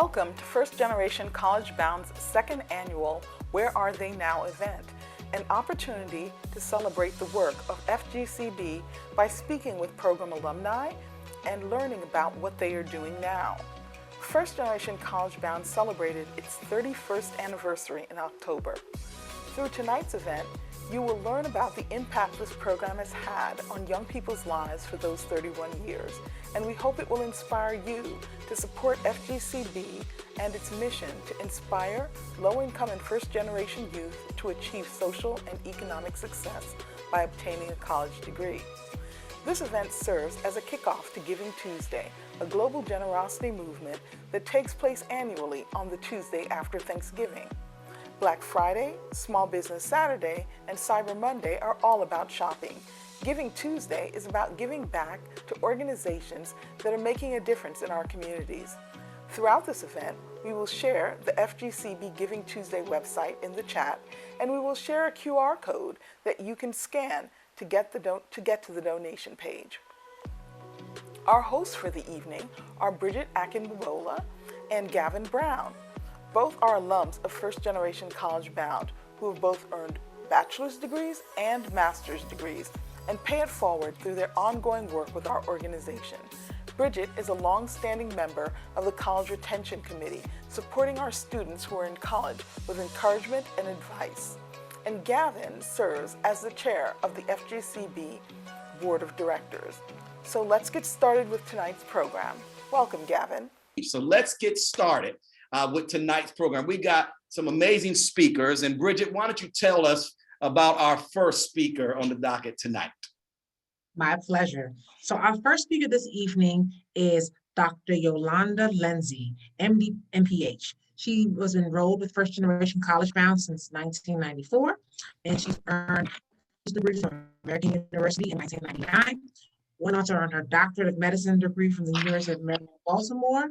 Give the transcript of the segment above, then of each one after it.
Welcome to First Generation College Bound's second annual Where Are They Now event, an opportunity to celebrate the work of FGCB by speaking with program alumni and learning about what they are doing now. First Generation College Bound celebrated its 31st anniversary in October. Through tonight's event, you will learn about the impact this program has had on young people's lives for those 31 years, and we hope it will inspire you to support FGCB and its mission to inspire low-income and first-generation youth to achieve social and economic success by obtaining a college degree. This event serves as a kickoff to Giving Tuesday, a global generosity movement that takes place annually on the Tuesday after Thanksgiving. Black Friday, Small Business Saturday, and Cyber Monday are all about shopping. Giving Tuesday is about giving back to organizations that are making a difference in our communities. Throughout this event, we will share the FGCB Giving Tuesday website in the chat, and we will share a QR code that you can scan to get to the donation page. Our hosts for the evening are Bridget Akinbola and Gavin Brown. Both are alums of First Generation College Bound, who have both earned bachelor's degrees and master's degrees and pay it forward through their ongoing work with our organization. Bridget is a long-standing member of the College Retention Committee, supporting our students who are in college with encouragement and advice. And Gavin serves as the chair of the FGCB Board of Directors. So let's get started with tonight's program. Welcome, Gavin. So let's get started with tonight's program. We got some amazing speakers, and Bridget, why don't you tell us about our first speaker on the docket tonight? My pleasure. So our first speaker this evening is Dr. Yolanda Lindsay, MD, MPH. She was enrolled with First Generation College Bound since 1994, and she's earned a degree from American University in 1999. Went on to earn her doctorate of medicine degree from the University of Maryland, Baltimore.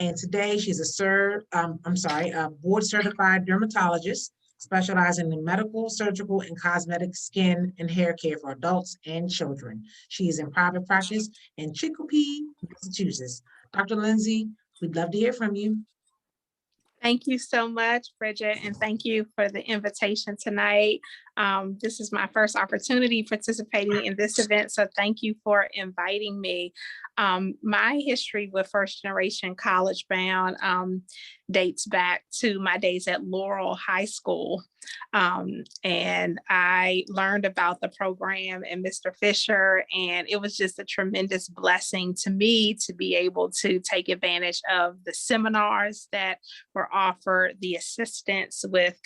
And today she's a board certified dermatologist specializing in medical, surgical, and cosmetic skin and hair care for adults and children. She is in private practice in Chicopee, Massachusetts. Dr. Lindsay, we'd love to hear from you. Thank you so much, Bridget, and thank you for the invitation tonight. This is my first opportunity participating in this event, so thank you for inviting me. My history with First Generation College Bound dates back to my days at Laurel High School, and I learned about the program and Mr. Fisher, and it was just a tremendous blessing to me to be able to take advantage of the seminars that were offered, the assistance with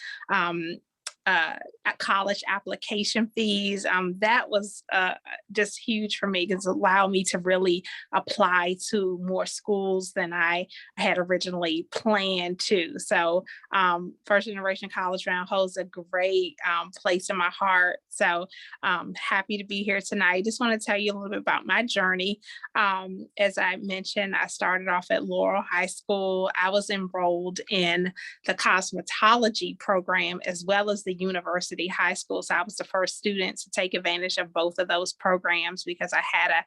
college application fees. That was just huge for me because it allowed me to really apply to more schools than I had originally planned to. So First Generation College Bound holds a great place in my heart. So happy to be here tonight. Just want to tell you a little bit about my journey. As I mentioned, I started off at Laurel High School. I was enrolled in the cosmetology program as well as the University High School. So I was the first student to take advantage of both of those programs because I had an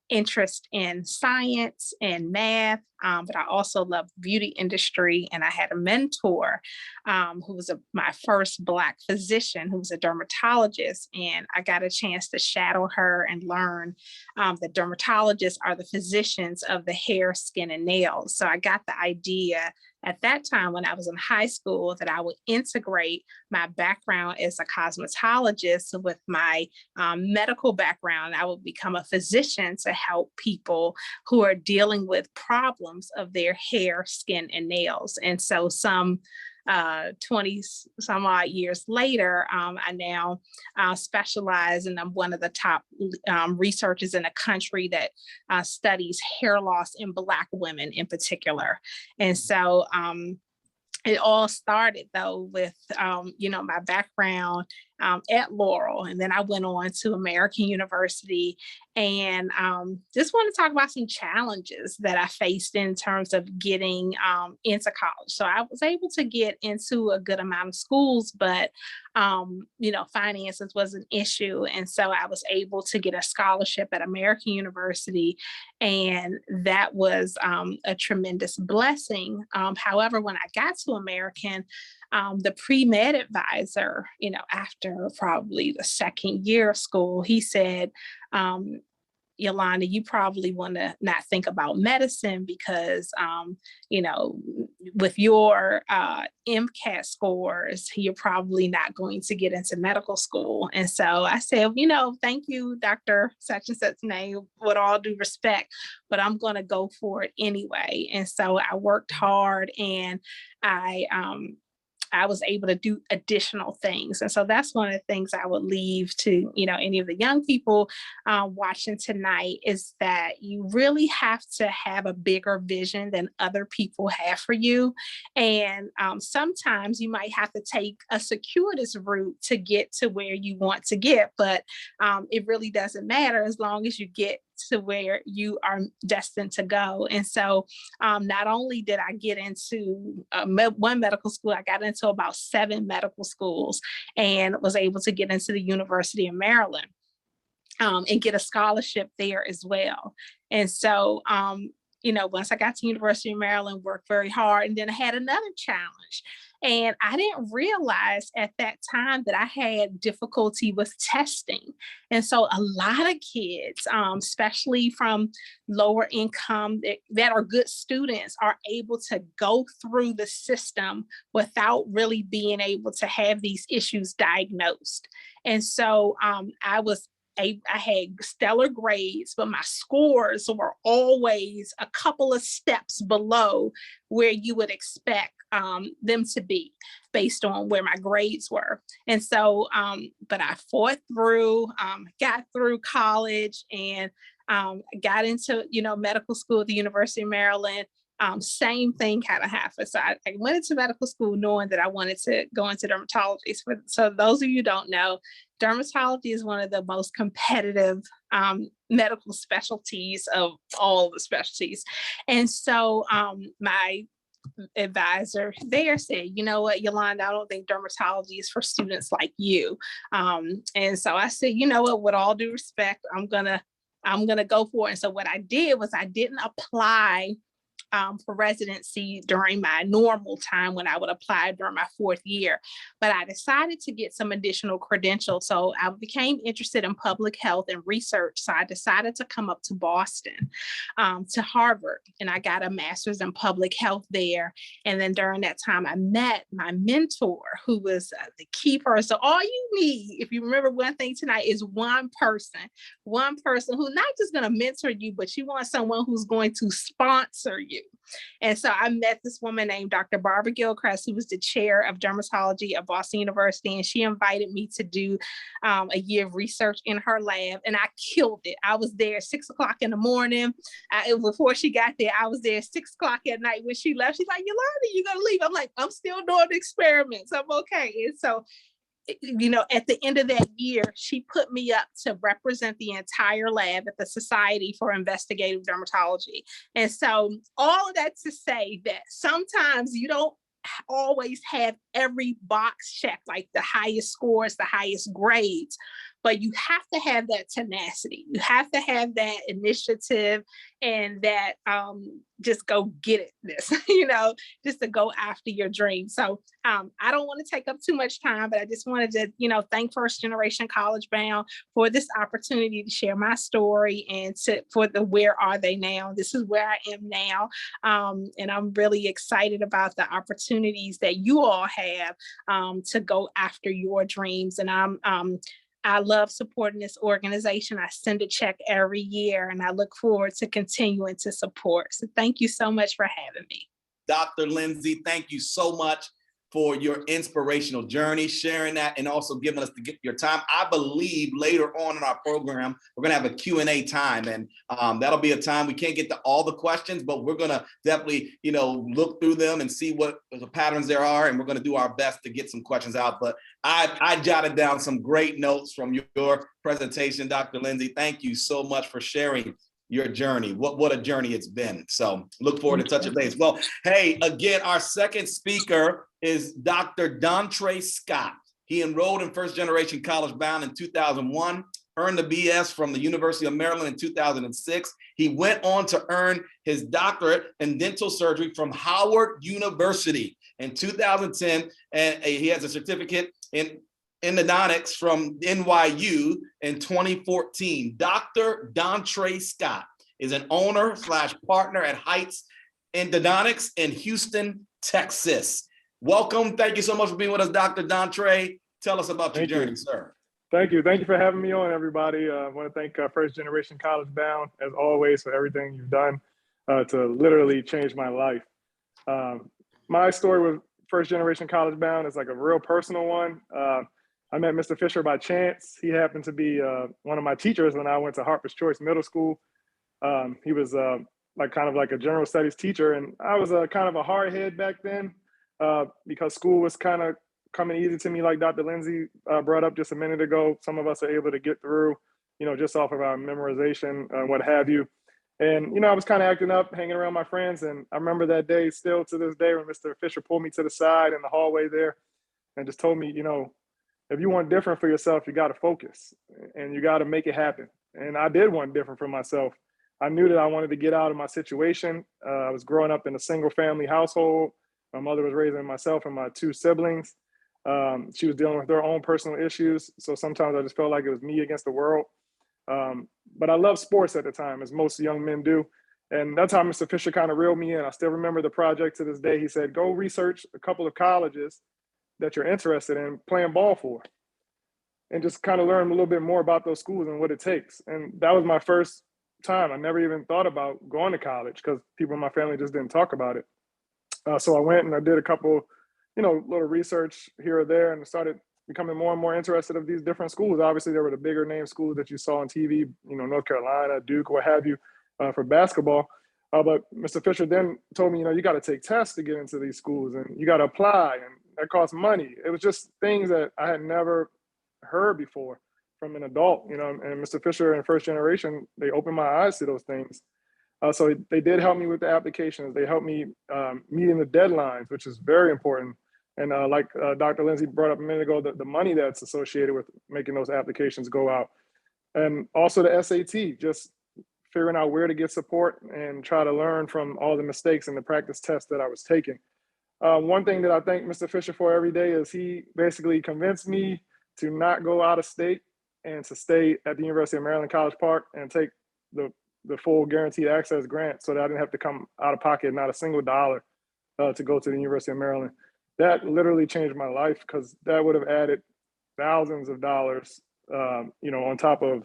interest in science and math, but I also loved beauty industry. And I had a mentor who was my first Black physician, who was a dermatologist. And I got a chance to shadow her and learn that dermatologists are the physicians of the hair, skin, and nails. So I got the idea at that time when I was in high school that I would integrate my background as a cosmetologist with my medical background. I would become a physician to help people who are dealing with problems of their hair, skin, and nails. And so some 20 some odd years later, I now specialize, and I'm one of the top researchers in the country that studies hair loss in Black women in particular. And so it all started though with, my background at Laurel. And then I went on to American University, and just want to talk about some challenges that I faced in terms of getting into college. So I was able to get into a good amount of schools, but finances was an issue. And so I was able to get a scholarship at American University, and that was a tremendous blessing. However, when I got to American, the pre-med advisor, after probably the second year of school, he said, Yolanda, you probably want to not think about medicine because, with your MCAT scores, you're probably not going to get into medical school. And so I said, thank you, Dr. Such and such name, with all due respect, but I'm going to go for it anyway. And so I worked hard, and I was able to do additional things. And so that's one of the things I would leave to, any of the young people watching tonight, is that you really have to have a bigger vision than other people have for you. And sometimes you might have to take a circuitous route to get to where you want to get, but it really doesn't matter as long as you get to where you are destined to go. And so not only did I get into one medical school, I got into about 7 medical schools, and was able to get into the University of Maryland and get a scholarship there as well. And so, once I got to University of Maryland, worked very hard, and then I had another challenge. And I didn't realize at that time that I had difficulty with testing. And so a lot of kids, especially from lower income that are good students, are able to go through the system without really being able to have these issues diagnosed. And so I had stellar grades, but my scores were always a couple of steps below where you would expect them to be based on where my grades were. And so, but I fought through, got through college, and got into, medical school at the University of Maryland. Same thing kind of happened. So I went into medical school knowing that I wanted to go into dermatology. So those of you who don't know, dermatology is one of the most competitive medical specialties of all the specialties. And so my advisor there said, you know what, Yolanda, I don't think dermatology is for students like you. And so I said, you know what, with all due respect, I'm gonna go for it. And so what I did was I didn't apply for residency during my normal time when I would apply during my 4th year, but I decided to get some additional credentials. So I became interested in public health and research. So I decided to come up to Boston, to Harvard, and I got a master's in public health there. And then during that time, I met my mentor, who was the key person. So all you need, if you remember one thing tonight, is one person who's not just going to mentor you, but you want someone who's going to sponsor you. And so I met this woman named Dr. Barbara Gilchrist, who was the chair of dermatology at Boston University. And she invited me to do a year of research in her lab. And I killed it. I was there at 6 o'clock in the morning. Before she got there, I was there at 6 o'clock at night. When she left, she's like, Yolanda, you gonna leave? I'm like, I'm still doing the experiments. I'm okay. And so, at the end of that year, she put me up to represent the entire lab at the Society for Investigative Dermatology. And so all of that to say that sometimes you don't always have every box checked, like the highest scores, the highest grades, but you have to have that tenacity. You have to have that initiative and that just go get it this, just to go after your dream. So I don't want to take up too much time, but I just wanted to, thank First Generation College Bound for this opportunity to share my story and for the where are they now. This is where I am now. And I'm really excited about the opportunities that you all have to go after your dreams. And I love supporting this organization. I send a check every year, and I look forward to continuing to support. So thank you so much for having me. Dr. Lindsay, thank you so much for your inspirational journey, sharing that, and also giving us your time. I believe later on in our program, we're going to have a Q&A time, and that'll be a time we can't get to all the questions, but we're going to definitely, look through them and see what the patterns there are, and we're going to do our best to get some questions out. But I jotted down some great notes from your presentation, Dr. Lindsay. Thank you so much for sharing your journey. What a journey it's been. So look forward to touching base. Well, hey, again, our second speaker is Dr. Dontre Scott. He enrolled in First Generation College Bound in 2001, earned the BS from the University of Maryland in 2006. He went on to earn his doctorate in dental surgery from Howard University in 2010, and he has a certificate in endodontics from NYU in 2014. Dr. Dontre Scott is an owner/partner at Heights Endodontics in Houston, Texas. Welcome. Thank you so much for being with us, Dr. Dontre. Tell us about your journey, sir. Thank you. Thank you for having me on, everybody. I want to thank First Generation College Bound, as always, for everything you've done to literally change my life. My story with First Generation College Bound is like a real personal one. I met Mr. Fisher by chance. He happened to be one of my teachers when I went to Harper's Choice Middle School. He was kind of like a general studies teacher, and I was kind of a hard head back then because school was kind of coming easy to me, like Dr. Lindsay brought up just a minute ago. Some of us are able to get through, just off of our memorization, what have you. And, I was kind of acting up, hanging around my friends. And I remember that day still to this day when Mr. Fisher pulled me to the side in the hallway there and just told me, if you want different for yourself, you got to focus and you got to make it happen. And I did want different for myself. I knew that I wanted to get out of my situation. I was growing up in a single family household. My mother was raising myself and my two siblings. She was dealing with her own personal issues. So sometimes I just felt like it was me against the world. But I loved sports at the time, as most young men do. And that's how Mr. Fisher kind of reeled me in. I still remember the project to this day. He said, go research a couple of colleges that you're interested in playing ball for, and just kind of learn a little bit more about those schools and what it takes. And that was my first time. I never even thought about going to college because people in my family just didn't talk about it. So I went and I did a couple, little research here or there, and started becoming more and more interested of these different schools. Obviously, there were the bigger name schools that you saw on TV, North Carolina, Duke, what have you, for basketball. But Mr. Fisher then told me, you got to take tests to get into these schools, and you got to apply, and that costs money. It was just things that I had never heard before from an adult, and Mr. Fisher and First Generation, they opened my eyes to those things. So they did help me with the applications. They helped me meeting the deadlines, which is very important. And like Dr. Lindsay brought up a minute ago, the money that's associated with making those applications go out. And also the SAT, just figuring out where to get support and try to learn from all the mistakes and the practice tests that I was taking. One thing that I thank Mr. Fisher for every day is he basically convinced me to not go out of state and to stay at the University of Maryland, College Park, and take the full guaranteed access grant so that I didn't have to come out of pocket, not a single dollar to go to the University of Maryland. That literally changed my life because that would have added thousands of dollars, on top of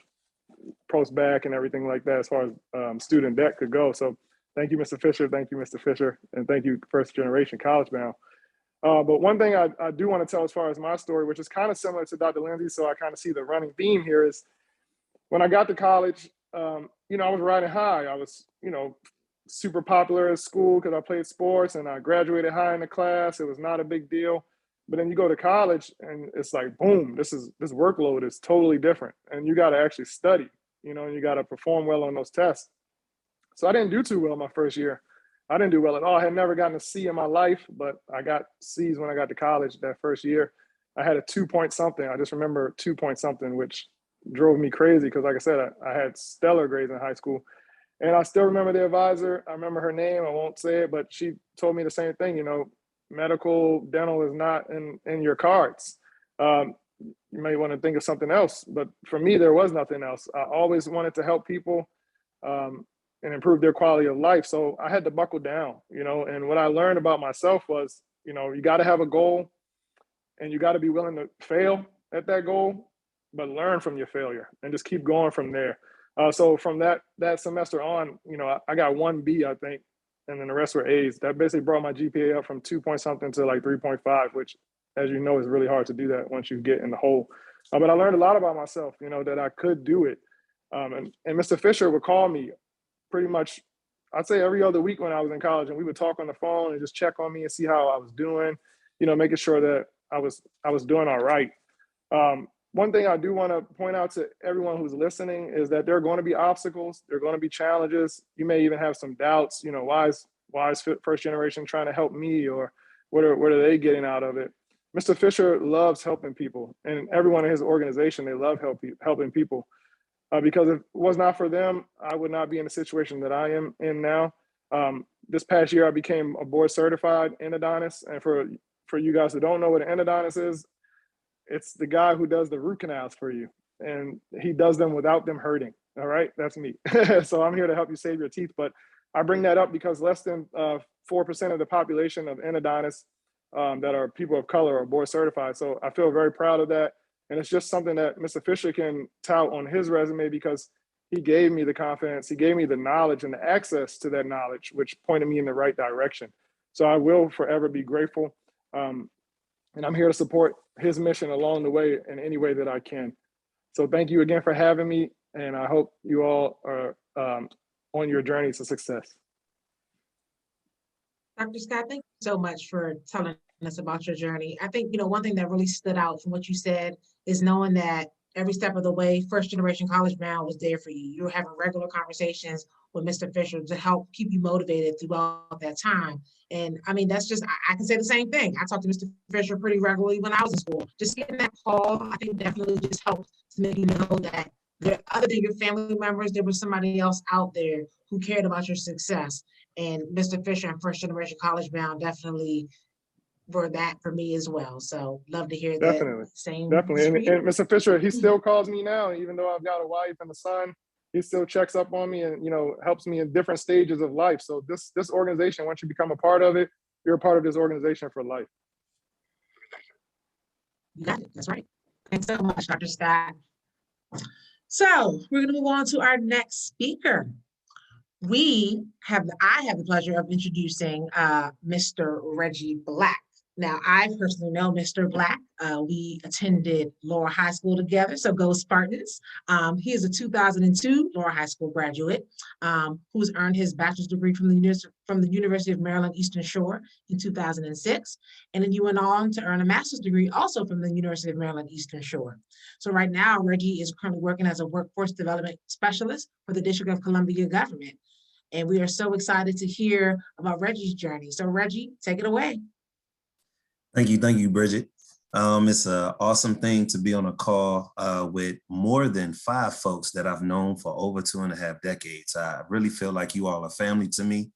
post-bac and everything like that as far as student debt could go. So thank you, Mr. Fisher. Thank you, Mr. Fisher. And thank you, First Generation College Bound. But one thing I do want to tell as far as my story, which is kind of similar to Dr. Lindsay, so I kind of see the running theme here, is when I got to college, I was riding high. I was, super popular at school because I played sports and I graduated high in the class. It was not a big deal. But then you go to college and it's like, boom, this workload is totally different. And you got to actually study, and you got to perform well on those tests. So I didn't do too well my first year. I didn't do well at all. I had never gotten a C in my life, but I got C's when I got to college that first year. I had a 2-point something. I just remember 2-point something, which drove me crazy because, like I said, I had stellar grades in high school. And I still remember the advisor. I remember her name. I won't say it, but she told me the same thing, medical, dental is not in your cards. You may want to think of something else, but for me, there was nothing else. I always wanted to help people and improve their quality of life. So I had to buckle down, and what I learned about myself was, you got to have a goal and you got to be willing to fail at that goal, but learn from your failure and just keep going from there. So from that semester on, I got 1 B, I think, and then the rest were A's. That basically brought my GPA up from 2 point something to like 3.5, which, as you know, is really hard to do that once you get in the hole. But I learned a lot about myself, you know, that I could do it. And Mr. Fisher would call me pretty much, I'd say every other week when I was in college, and we would talk on the phone and just check on me and see how I was doing, you know, making sure that I was doing all right. One thing I do want to point out to everyone who's listening is that there are going to be obstacles. There are going to be challenges. You may even have some doubts, you know, why is first generation trying to help me, or what are they getting out of it? Mr. Fisher loves helping people, and everyone in his organization, they love helping people. Because if it was not for them, I would not be in the situation that I am in now. This past year, I became a board certified endodontist. And for you guys who don't know what an endodontist is, it's the guy who does the root canals for you. And he does them without them hurting. All right, that's me. So I'm here to help you save your teeth. But I bring that up because less than 4% of the population of endodontists that are people of color are board certified. So I feel very proud of that. And it's just something that Mr. Fisher can tout on his resume, because he gave me the confidence, he gave me the knowledge and the access to that knowledge, which pointed me in the right direction. So I will forever be grateful. And I'm here to support his mission along the way in any way that I can. So thank you again for having me. And I hope you all are on your journey to success. Dr. Scott, thank you so much for telling us about your journey. I think, you know, one thing that really stood out from what you said is knowing that every step of the way, First Generation College Bound was there for you. You were having regular conversations with Mr. Fisher to help keep you motivated throughout that time. And I mean, that's just, I can say the same thing. I talked to Mr. Fisher pretty regularly when I was in school. Just getting that call, I think definitely just helped to make you know that there, other than your family members, there was somebody else out there who cared about your success. And Mr. Fisher and First Generation College Bound definitely were that for me as well. So love to hear that. Definitely. And Mr. Fisher, he still calls me now, even though I've got a wife and a son. He still checks up on me and, you know, helps me in different stages of life. So this organization, once you become a part of it, you're a part of this organization for life. You got it. That's right. Thanks so much, Dr. Scott. So we're going to move on to our next speaker. I have the pleasure of introducing Mr. Reggie Black. Now, I personally know Mr. Black. We attended Laurel High School together, so go Spartans. He is a 2002 Laurel High School graduate who's earned his bachelor's degree from the University of Maryland Eastern Shore in 2006. And then he went on to earn a master's degree also from the University of Maryland Eastern Shore. So right now, Reggie is currently working as a workforce development specialist for the District of Columbia government. And we are so excited to hear about Reggie's journey. So Reggie, take it away. Thank you, Bridget. It's an awesome thing to be on a call with more than 5 folks that I've known for over 2.5 decades. I really feel like you all are family to me.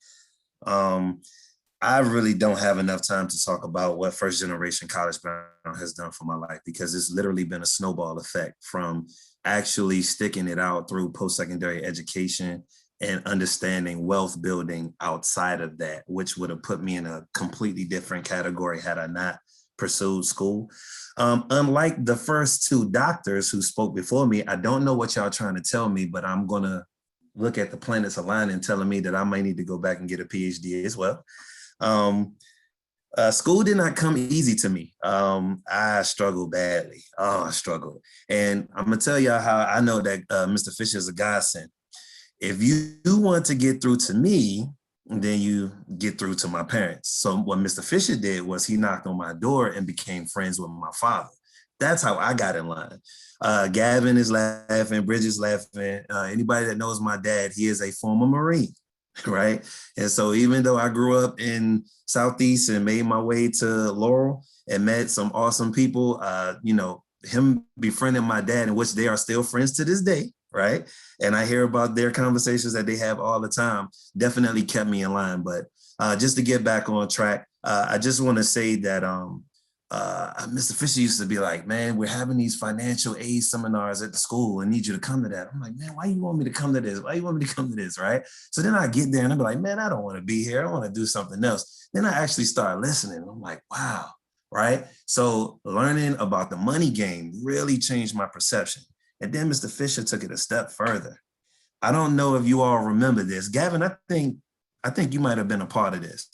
I really don't have enough time to talk about what First Generation College Bound has done for my life, because it's literally been a snowball effect from actually sticking it out through post-secondary education and understanding wealth building outside of that, which would have put me in a completely different category had I not pursued school. Unlike the first 2 doctors who spoke before me, I don't know what y'all trying to tell me, but I'm gonna look at the planets aligning, telling me that I might need to go back and get a PhD as well. School did not come easy to me. I struggled badly. I struggled. And I'm gonna tell y'all how I know that Mr. Fisher is a godsend. If you want to get through to me, then you get through to my parents. So what Mr. Fisher did was he knocked on my door and became friends with my father. That's how I got in line. Gavin is laughing, Bridget's laughing. Anybody that knows my dad, he is a former Marine, right? And so even though I grew up in Southeast and made my way to Laurel and met some awesome people, you know, him befriending my dad, in which they are still friends to this day, right? And I hear about their conversations that they have all the time, definitely kept me in line. But just to get back on track, I just want to say that Mr. Fisher used to be like, man, we're having these financial aid seminars at the school. I need you to come to that. I'm like, man, why you want me to come to this? Why you want me to come to this, right? So then I get there and I'm like, man, I don't want to be here. I want to do something else. Then I actually start listening. I'm like, wow, right? So learning about the money game really changed my perception. And then Mr. Fisher took it a step further. I don't know if you all remember this. Gavin, I think I think you might have been a part of this.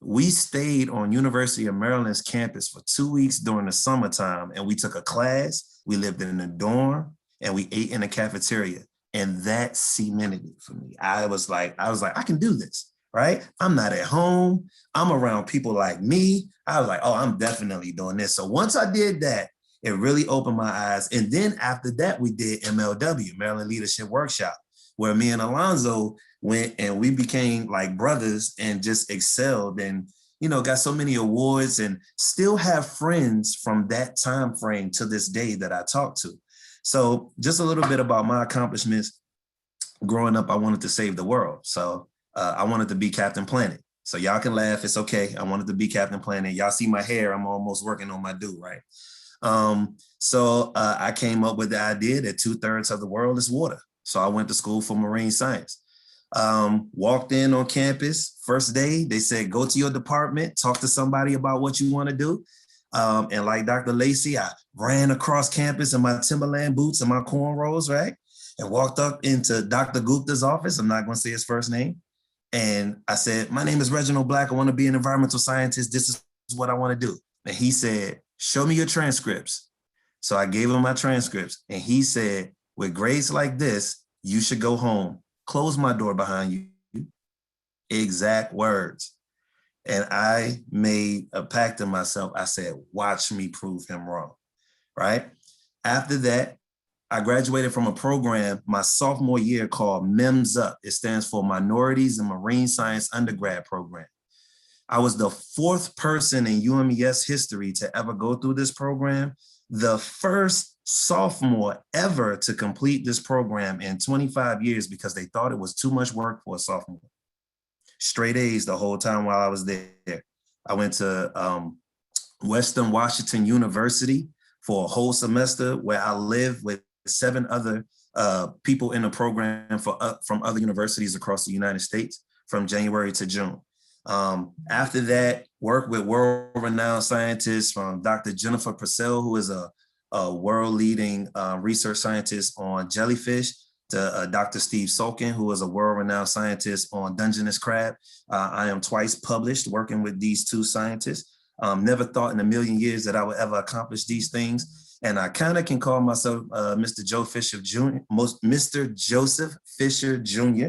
We stayed on University of Maryland's campus for 2 weeks during the summertime, and we took a class, we lived in a dorm, and we ate in the cafeteria. And that cemented it for me. I was like, I can do this, right? I'm not at home. I'm around people like me. I was like, oh, I'm definitely doing this. So once I did that, it really opened my eyes. And then after that, we did MLW, Maryland Leadership Workshop, where me and Alonzo went and we became like brothers and just excelled and, you know, got so many awards and still have friends from that time frame to this day that I talk to. So just a little bit about my accomplishments. Growing up, I wanted to save the world. So I wanted to be Captain Planet. So y'all can laugh, it's okay. I wanted to be Captain Planet. Y'all see my hair, I'm almost working on my do, right? So I came up with the idea that 2/3 of the world is water. So I went to school for marine science. Walked in on campus, first day, they said, go to your department, talk to somebody about what you want to do. And like Dr. Lacey, I ran across campus in my Timberland boots and my cornrows, right? And walked up into Dr. Gupta's office. I'm not going to say his first name. And I said, my name is Reginald Black. I want to be an environmental scientist. This is what I want to do. And he said, show me your transcripts. So I gave him my transcripts. And he said, with grades like this, you should go home. Close my door behind you. Exact words. And I made a pact to myself. I said, watch me prove him wrong, right? After that, I graduated from a program my sophomore year called MEMS Up. It stands for Minorities in Marine Science Undergrad Program. I was the 4th person in UMES history to ever go through this program, the first sophomore ever to complete this program in 25 years because they thought it was too much work for a sophomore. Straight A's the whole time while I was there. I went to Western Washington University for a whole semester where I lived with 7 other people in the program from other universities across the United States from January to June. After that, worked with world-renowned scientists from Dr. Jennifer Purcell, who is a world-leading research scientist on jellyfish, to Dr. Steve Solkin, who is a world-renowned scientist on Dungeness crab. I am twice published working with these 2 scientists. Never thought in a million years that I would ever accomplish these things. And I kind of can call myself Mr. Joseph Fisher Jr.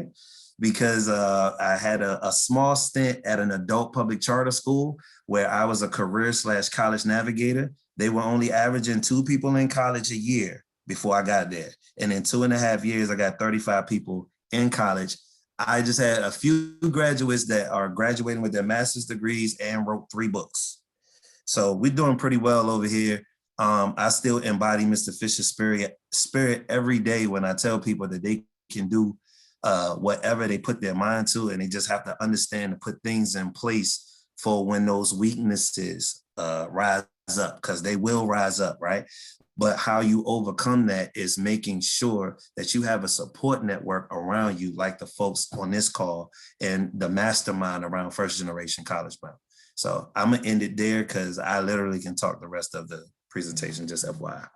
because I had a small stint at an adult public charter school where I was a career/college navigator. They were only averaging 2 people in college a year before I got there. And in 2.5 years, I got 35 people in college. I just had a few graduates that are graduating with their master's degrees and wrote 3 books. So we're doing pretty well over here. I still embody Mr. Fisher's spirit every day when I tell people that they can do whatever they put their mind to, and they just have to understand to put things in place for when those weaknesses rise up, because they will rise up, right? But how you overcome that is making sure that you have a support network around you, like the folks on this call and the mastermind around First Generation College Bound. So I'm gonna end it there because I literally can talk the rest of the presentation, just FYI.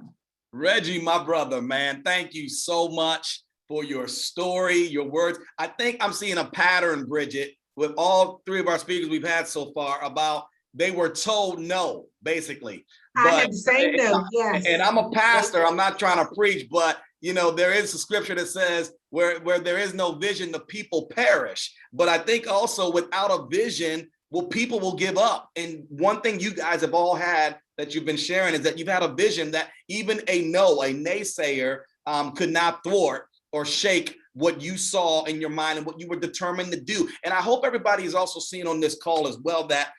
Reggie, my brother, man, thank you so much for your story, your words. I think I'm seeing a pattern, Bridget, with all 3 of our speakers we've had so far about they were told no, basically. I had the same note, yes. And I'm a pastor, I'm not trying to preach, but you know, there is a scripture that says where there is no vision, the people perish. But I think also without a vision, well, people will give up. And one thing you guys have all had that you've been sharing is that you've had a vision that even a naysayer could not thwart or shake what you saw in your mind and what you were determined to do. And I hope everybody is also seeing on this call as well that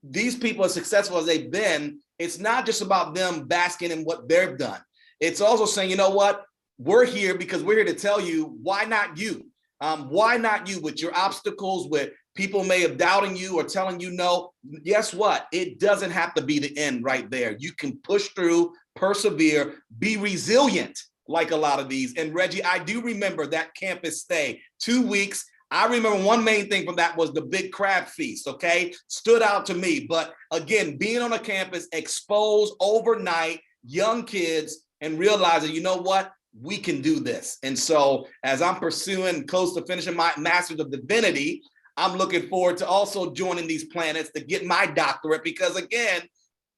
these people, as successful as they've been, it's not just about them basking in what they've done. It's also saying, you know what, we're here because we're here to tell you, why not you? Why not you with your obstacles, with people may have doubting you or telling you no? Guess what? It doesn't have to be the end right there. You can push through, persevere, be resilient like a lot of these. And Reggie, I do remember that campus stay, 2 weeks. I remember one main thing from that was the big crab feast, okay? Stood out to me. But again, being on a campus, exposed overnight, young kids, and realizing, you know what? We can do this. And so as I'm pursuing close to finishing my Master's of Divinity, I'm looking forward to also joining these planets to get my doctorate, because again,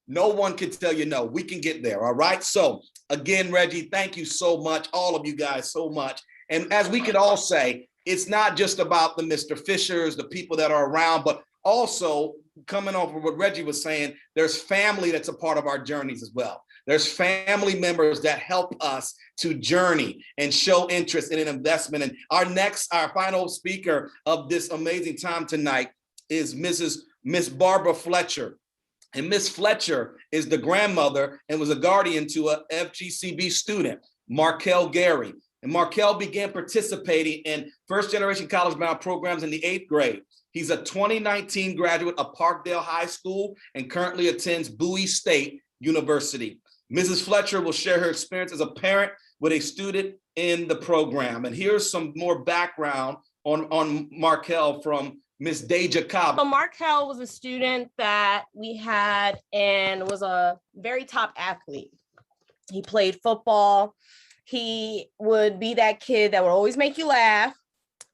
no one can tell you no. We can get there. All right. So again, Reggie, thank you so much. All of you guys so much. And as we could all say, it's not just about the Mr. Fishers, the people that are around, but also coming off of what Reggie was saying, there's family that's a part of our journeys as well. There's family members that help us to journey and show interest in an investment. And our final speaker of this amazing time tonight is Miss Barbara Fletcher. And Miss Fletcher is the grandmother and was a guardian to a FGCB student, Markel Gary. And Markel began participating in first-generation college-bound programs in the 8th grade. He's a 2019 graduate of Parkdale High School and currently attends Bowie State University. Mrs. Fletcher will share her experience as a parent with a student in the program. And here's some more background on Markel from Miss Deja Cobb. So Markel was a student that we had and was a very top athlete. He played football. He would be that kid that would always make you laugh.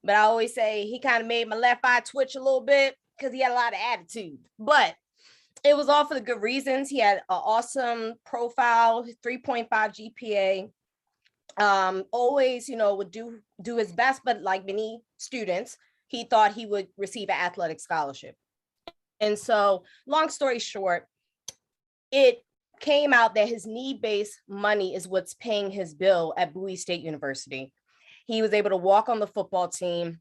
But I always say he kind of made my left eye twitch a little bit because he had a lot of attitude. But it was all for the good reasons. He had an awesome profile, 3.5 GPA. Always, would do his best, but like many students, he thought he would receive an athletic scholarship. And so, long story short, it came out that his need-based money is what's paying his bill at Bowie State University. He was able to walk on the football team.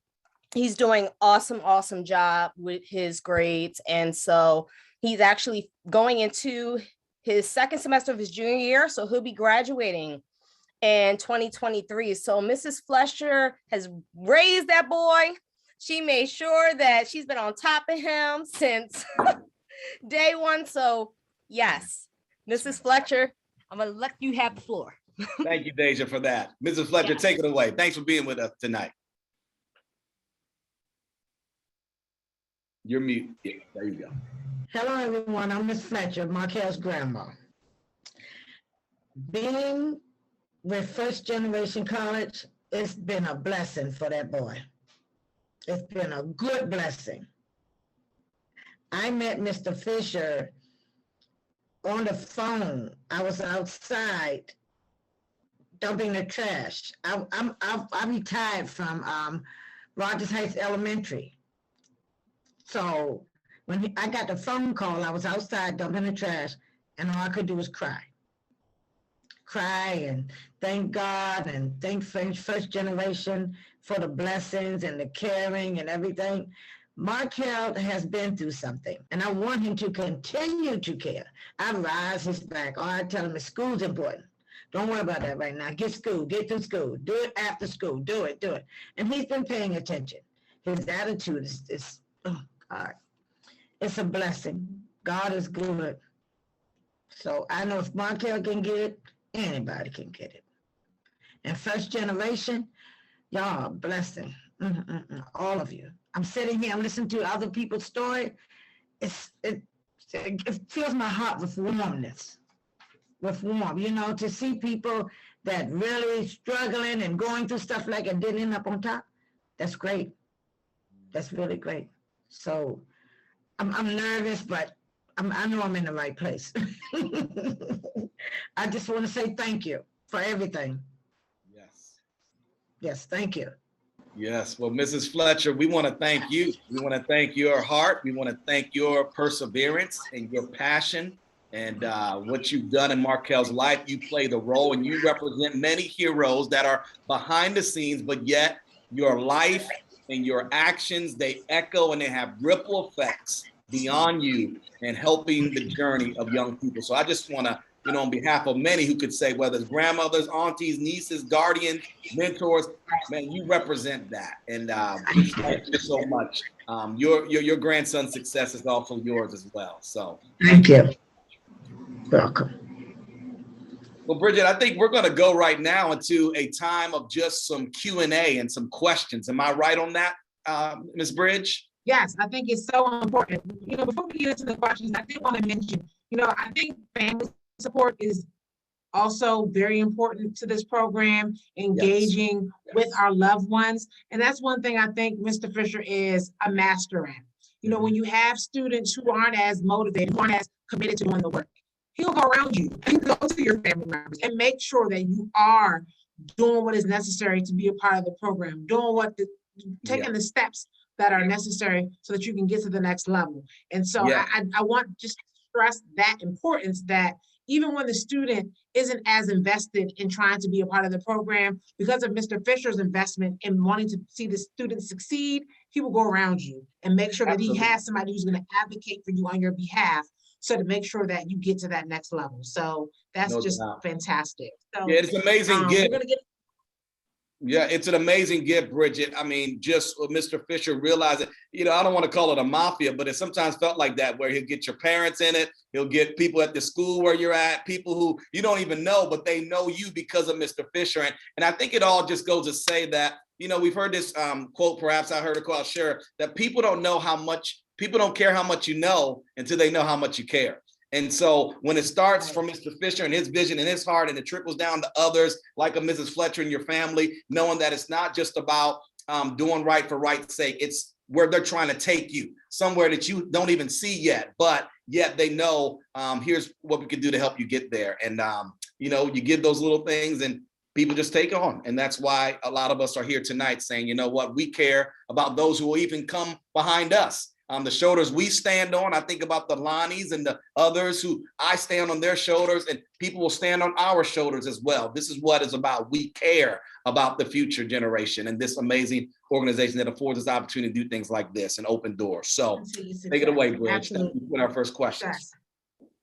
He's doing awesome job with his grades. And so he's actually going into his second semester of his junior year. So he'll be graduating in 2023. So Mrs. Fletcher has raised that boy. She made sure that she's been on top of him since day one. So yes, Mrs. Fletcher, I'm gonna let you have the floor. Thank you, Deja, for that. Mrs. Fletcher, Yes. take it away. Thanks for being with us tonight. You're mute. Yeah, there you go. Hello, everyone. I'm Miss Fletcher, Markel's grandma. Being with First Generation College, it's been a blessing for that boy. It's been a good blessing. I met Mr. Fisher on the phone. I was outside dumping the trash. I retired from Rogers Heights Elementary. So when I got the phone call, I was outside dumping the trash, and all I could do was cry. Cry and thank God and thank First Generation for the blessings and the caring and everything. Markel has been through something, and I want him to continue to care. I rise his back. All I tell him is school's important. Don't worry about that right now. Get through school. Do it after school. Do it. And he's been paying attention. His attitude is oh God. It's a blessing. God is good. So I know if Markel can get it, anybody can get it. And First Generation, y'all, blessing. All of you. I'm sitting here, I'm listening to other people's story. It fills my heart with warmth, to see people that really struggling and going through stuff like it didn't end up on top. That's great. That's really great. So I'm nervous, but I know I'm in the right place. I just want to say thank you for everything. Yes, thank you. Yes. Well, Mrs. Fletcher, we want to thank you. We want to thank your heart. We want to thank your perseverance and your passion and what you've done in Markel's life. You play the role and you represent many heroes that are behind the scenes, but yet your life and your actions, they echo and they have ripple effects beyond you and helping the journey of young people. So I just want to, on behalf of many who could say, whether it's grandmothers, aunties, nieces, guardians, mentors, man, you represent that. And thank you so much. Your grandson's success is also yours as well. So thank you. Welcome. Well, Bridget, I think we're going to go right now into a time of just some Q&A and some questions. Am I right on that, Ms. Bridge? Yes, I think it's so important. Before we get into the questions, I did want to mention, I think family support is also very important to this program, engaging with our loved ones. And that's one thing I think Mr. Fisher is a master at. You know, when you have students who aren't as motivated, who aren't as committed to doing the work, he'll go around you and go to your family members and make sure that you are doing what is necessary to be a part of the program, doing taking the steps that are necessary so that you can get to the next level. And so I want just to stress that importance that even when the student isn't as invested in trying to be a part of the program, because of Mr. Fisher's investment in wanting to see the students succeed, he will go around you and make sure that he has somebody who's going to advocate for you on your behalf, so to make sure that you get to that next level. So that's just fantastic. So, yeah, it's an amazing gift. We're gonna get Yeah, it's an amazing gift, Bridget. I mean, just Mr. Fisher realized it. You know, I don't want to call it a mafia, but it sometimes felt like that, where he'll get your parents in it. He'll get people at the school where you're at, people who you don't even know, but they know you because of Mr. Fisher. And I think it all just goes to say that, you know, we've heard this quote, perhaps I heard a quote, I'll share, that people don't care how much you know until they know how much you care. And so when it starts from Mr. Fisher and his vision and his heart, and it trickles down to others like a Mrs. Fletcher and your family, knowing that it's not just about doing right for right's sake, it's where they're trying to take you, somewhere that you don't even see yet, but yet they know here's what we can do to help you get there. And, you know, you give those little things and people just take on. And that's why a lot of us are here tonight saying, you know what, we care about those who will even come behind us. The shoulders we stand on. I think about the Lonnies and the others who I stand on their shoulders, and people will stand on our shoulders as well. This is what it's about. We care about the future generation and this amazing organization that affords us the opportunity to do things like this and open doors. So take it away, Bridge. With our first question.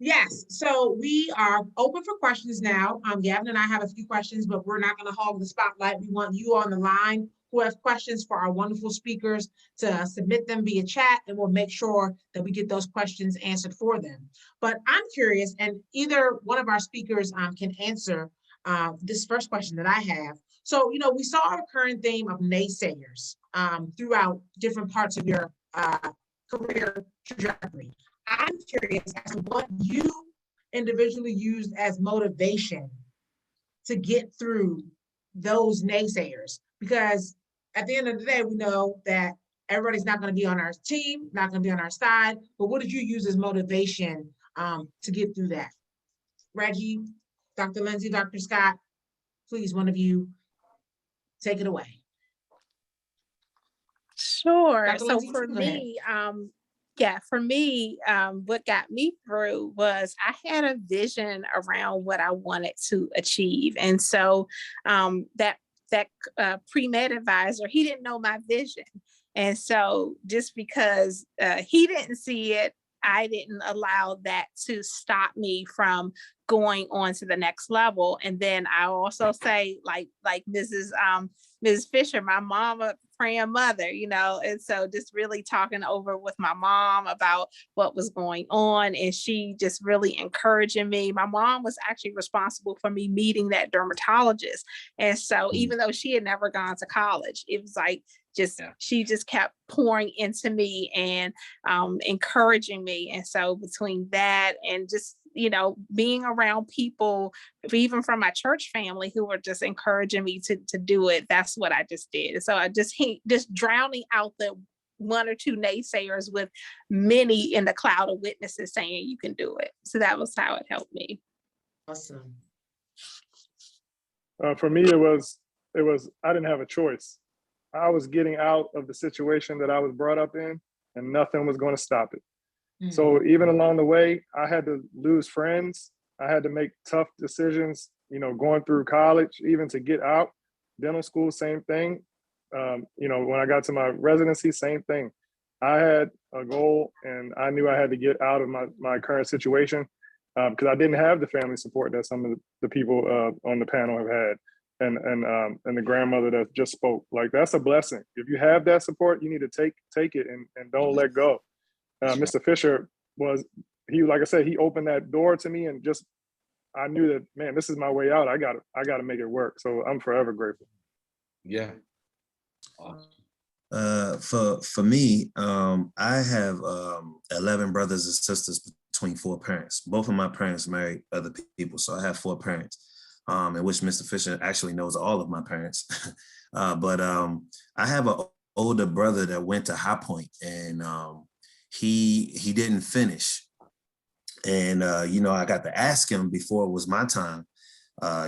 Yes, so we are open for questions now. Gavin and I have a few questions, but we're not going to hog the spotlight. We want you on the line who have questions for our wonderful speakers to submit them via chat, and we'll make sure that we get those questions answered for them. But I'm curious, and either one of our speakers can answer this first question that I have. So, you know, we saw a recurring theme of naysayers throughout different parts of your career trajectory. I'm curious as to what you individually used as motivation to get through those naysayers, because at the end of the day, we know that everybody's not going to be on our team, not going to be on our side, but what did you use as motivation to get through that? Reggie, Dr. Lindsay, Dr. Scott, please, one of you take it away. Sure. Dr. So Lindsay, for me, what got me through was I had a vision around what I wanted to achieve. And so that pre-med advisor, he didn't know my vision. And so just because he didn't see it, I didn't allow that to stop me from going on to the next level. And then I also say, like Mrs. Fisher, my mama, praying mother, you know, and so just really talking over with my mom about what was going on, and she just really encouraging me. My mom was actually responsible for me meeting that dermatologist. And so even though she had never gone to college, it was like, she just kept pouring into me and encouraging me. And so between that and just, you know, being around people, even from my church family, who were just encouraging me to do it, that's what I just did. So I just drowning out the one or two naysayers with many in the cloud of witnesses saying you can do it. So that was how it helped me. Awesome. For me, it was I didn't have a choice. I was getting out of the situation that I was brought up in, and nothing was going to stop it. Mm-hmm. So even along the way, I had to lose friends. I had to make tough decisions, you know, going through college, even to get out. Dental school, same thing. You know, when I got to my residency, same thing. I had a goal, and I knew I had to get out of my current situation because I didn't have the family support that some of the people on the panel have had. And the grandmother that just spoke, like, that's a blessing. If you have that support, you need to take it and don't let go. Mr. Fisher like I said, he opened that door to me, and just, I knew that, man, this is my way out. I got to make it work. So I'm forever grateful. Yeah. Awesome. For me, I have 11 brothers and sisters between 4 parents. Both of my parents married other people, so I have 4 parents, in which Mr. Fisher actually knows all of my parents. But I have an older brother that went to High Point, and he didn't finish. And you know, I got to ask him before it was my time,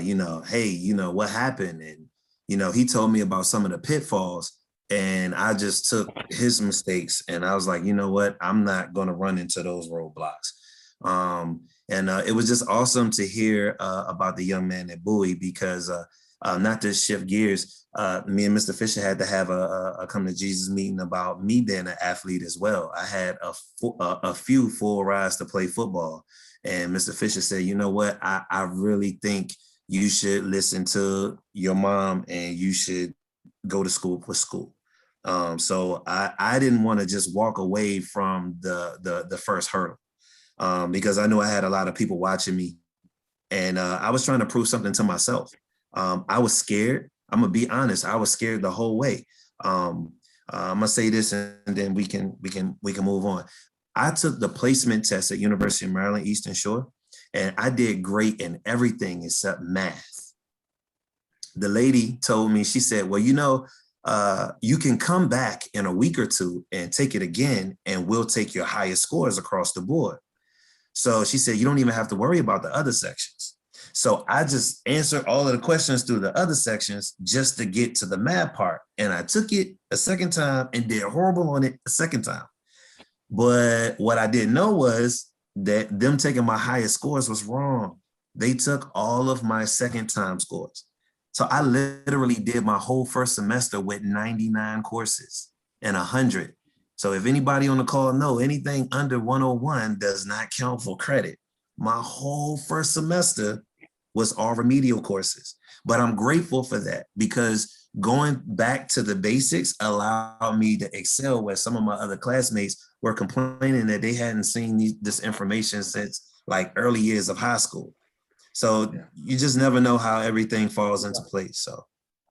you know, hey, you know, what happened? And you know, he told me about some of the pitfalls. And I just took his mistakes and I was like, you know what? I'm not going to run into those roadblocks. And it was just awesome to hear about the young man at Bowie, because not to shift gears, me and Mr. Fisher had to have a come to Jesus meeting about me being an athlete as well. I had a few full rides to play football. And Mr. Fisher said, you know what? I really think you should listen to your mom and you should go to school for school. So I didn't want to just walk away from the first hurdle, because I knew I had a lot of people watching me, and I was trying to prove something to myself. I was scared. I'm gonna be honest. I was scared the whole way. I'm gonna say this, and then we can move on. I took the placement test at University of Maryland Eastern Shore, and I did great in everything except math. The lady told me, she said, well, you know, you can come back in a week or two and take it again, and we'll take your highest scores across the board. So she said, you don't even have to worry about the other sections. So I just answered all of the questions through the other sections just to get to the math part. And I took it a second time and did horrible on it a second time. But what I didn't know was that them taking my highest scores was wrong. They took all of my second time scores. So I literally did my whole first semester with 99 courses and 100. So if anybody on the call know, anything under 101 does not count for credit. My whole first semester was all remedial courses. But I'm grateful for that, because going back to the basics allowed me to excel, where some of my other classmates were complaining that they hadn't seen this information since like early years of high school. So you just never know how everything falls into place. So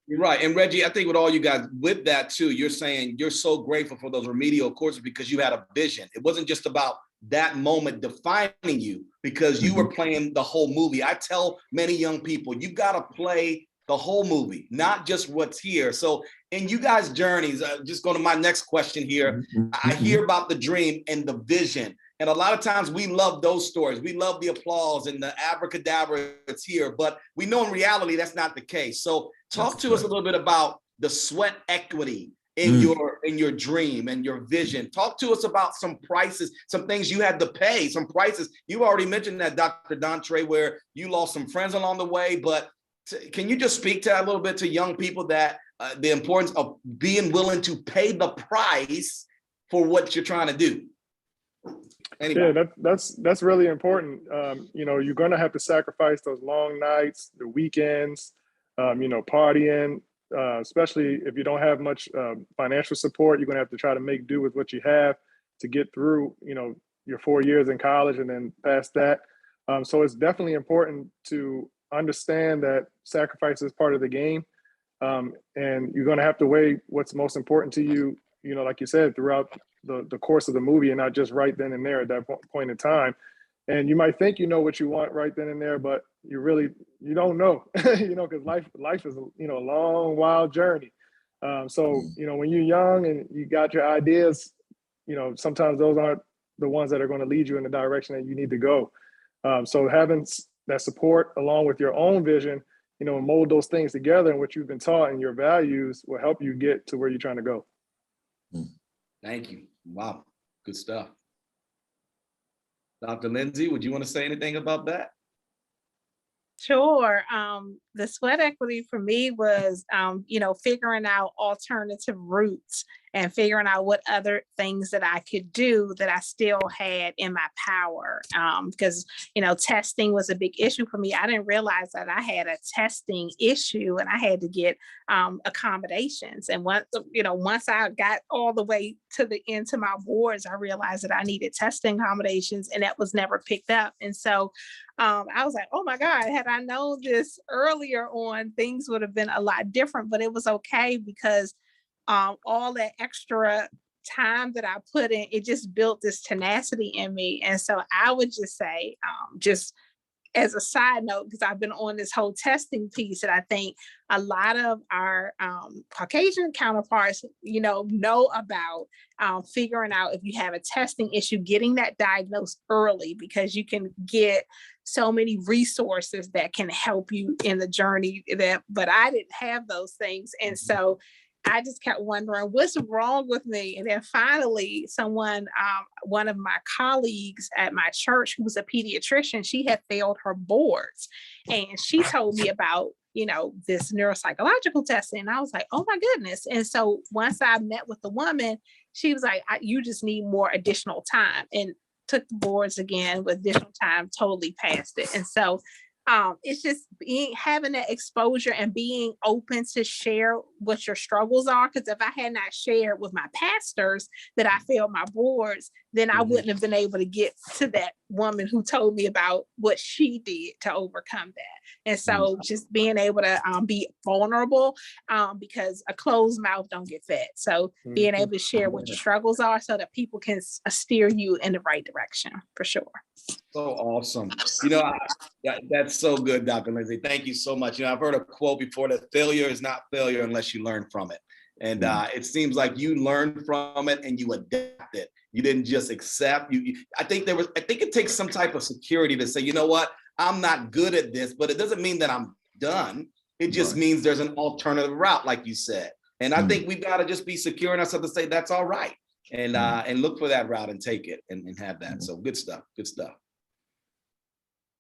you're right. And Reggie, I think with all you guys, with that too, you're saying you're so grateful for those remedial courses because you had a vision. It wasn't just about that moment defining you, because you were playing the whole movie. I tell many young people, you got to play the whole movie, not just what's here. So in you guys' journeys, just going to my next question here, I hear about the dream and the vision. And a lot of times we love those stories. We love the applause and the abracadabra that's here, but we know in reality that's not the case. So talk to us a little bit about the sweat equity in your dream and your vision. Talk to us about some prices, some things you had to pay, some prices. You already mentioned that, Dr. Dontre, where you lost some friends along the way, but can you just speak to that a little bit to young people, that the importance of being willing to pay the price for what you're trying to do? Anybody? Yeah, that's really important. You know, you're going to have to sacrifice those long nights, the weekends, you know, partying, especially if you don't have much financial support. You're going to have to try to make do with what you have to get through, you know, your 4 years in college and then past that. So it's definitely important to understand that sacrifice is part of the game. And you're going to have to weigh what's most important to you, you know, like you said, throughout the course of the movie, and not just right then and there at that point in time. And you might think you know what you want right then and there, but you don't know, you know, because life is, you know, a long, wild journey. So, you know, when you're young and you got your ideas, you know, sometimes those aren't the ones that are going to lead you in the direction that you need to go. So having that support along with your own vision, you know, mold those things together and what you've been taught and your values will help you get to where you're trying to go. Thank you. Wow. Good stuff. Dr. Lindsay, would you want to say anything about that? Sure. The sweat equity for me was, you know, figuring out alternative routes and figuring out what other things that I could do that I still had in my power. Because, you know, testing was a big issue for me. I didn't realize that I had a testing issue and I had to get accommodations. And once I got all the way to the end to my boards, I realized that I needed testing accommodations, and that was never picked up. And so I was like, oh my God, had I known this earlier on, things would have been a lot different, but it was okay because all that extra time that I put in, it just built this tenacity in me. And so I would just say, just as a side note, because I've been on this whole testing piece, and I think a lot of our Caucasian counterparts, know about figuring out if you have a testing issue, getting that diagnosed early, because you can get so many resources that can help you in the journey. But I didn't have those things. And so I just kept wondering what's wrong with me. And then finally, someone, one of my colleagues at my church, who was a pediatrician, she had failed her boards. And she told me about, this neuropsychological testing. And I was like, oh my goodness. And so once I met with the woman, she was like, you just need more additional time, and took the boards again with additional time, totally passed it. And so it's just having that exposure and being open to share what your struggles are. Because if I had not shared with my pastors that I failed my boards, then I wouldn't have been able to get to that woman who told me about what she did to overcome that. And so just being able to be vulnerable, because a closed mouth don't get fed. So being able to share what your struggles are so that people can steer you in the right direction, for sure. So awesome. That's so good, Dr. Lindsay. Thank you so much. I've heard a quote before that failure is not failure unless you learn from it. And it seems like you learned from it and you adapted. You didn't just accept. I think it takes some type of security to say, you know what, I'm not good at this, but it doesn't mean that I'm done. It just means there's an alternative route, like you said. And I think we've got to just be secure in ourselves to say that's all right. And look for that route and take it and have that. So good stuff. Good stuff.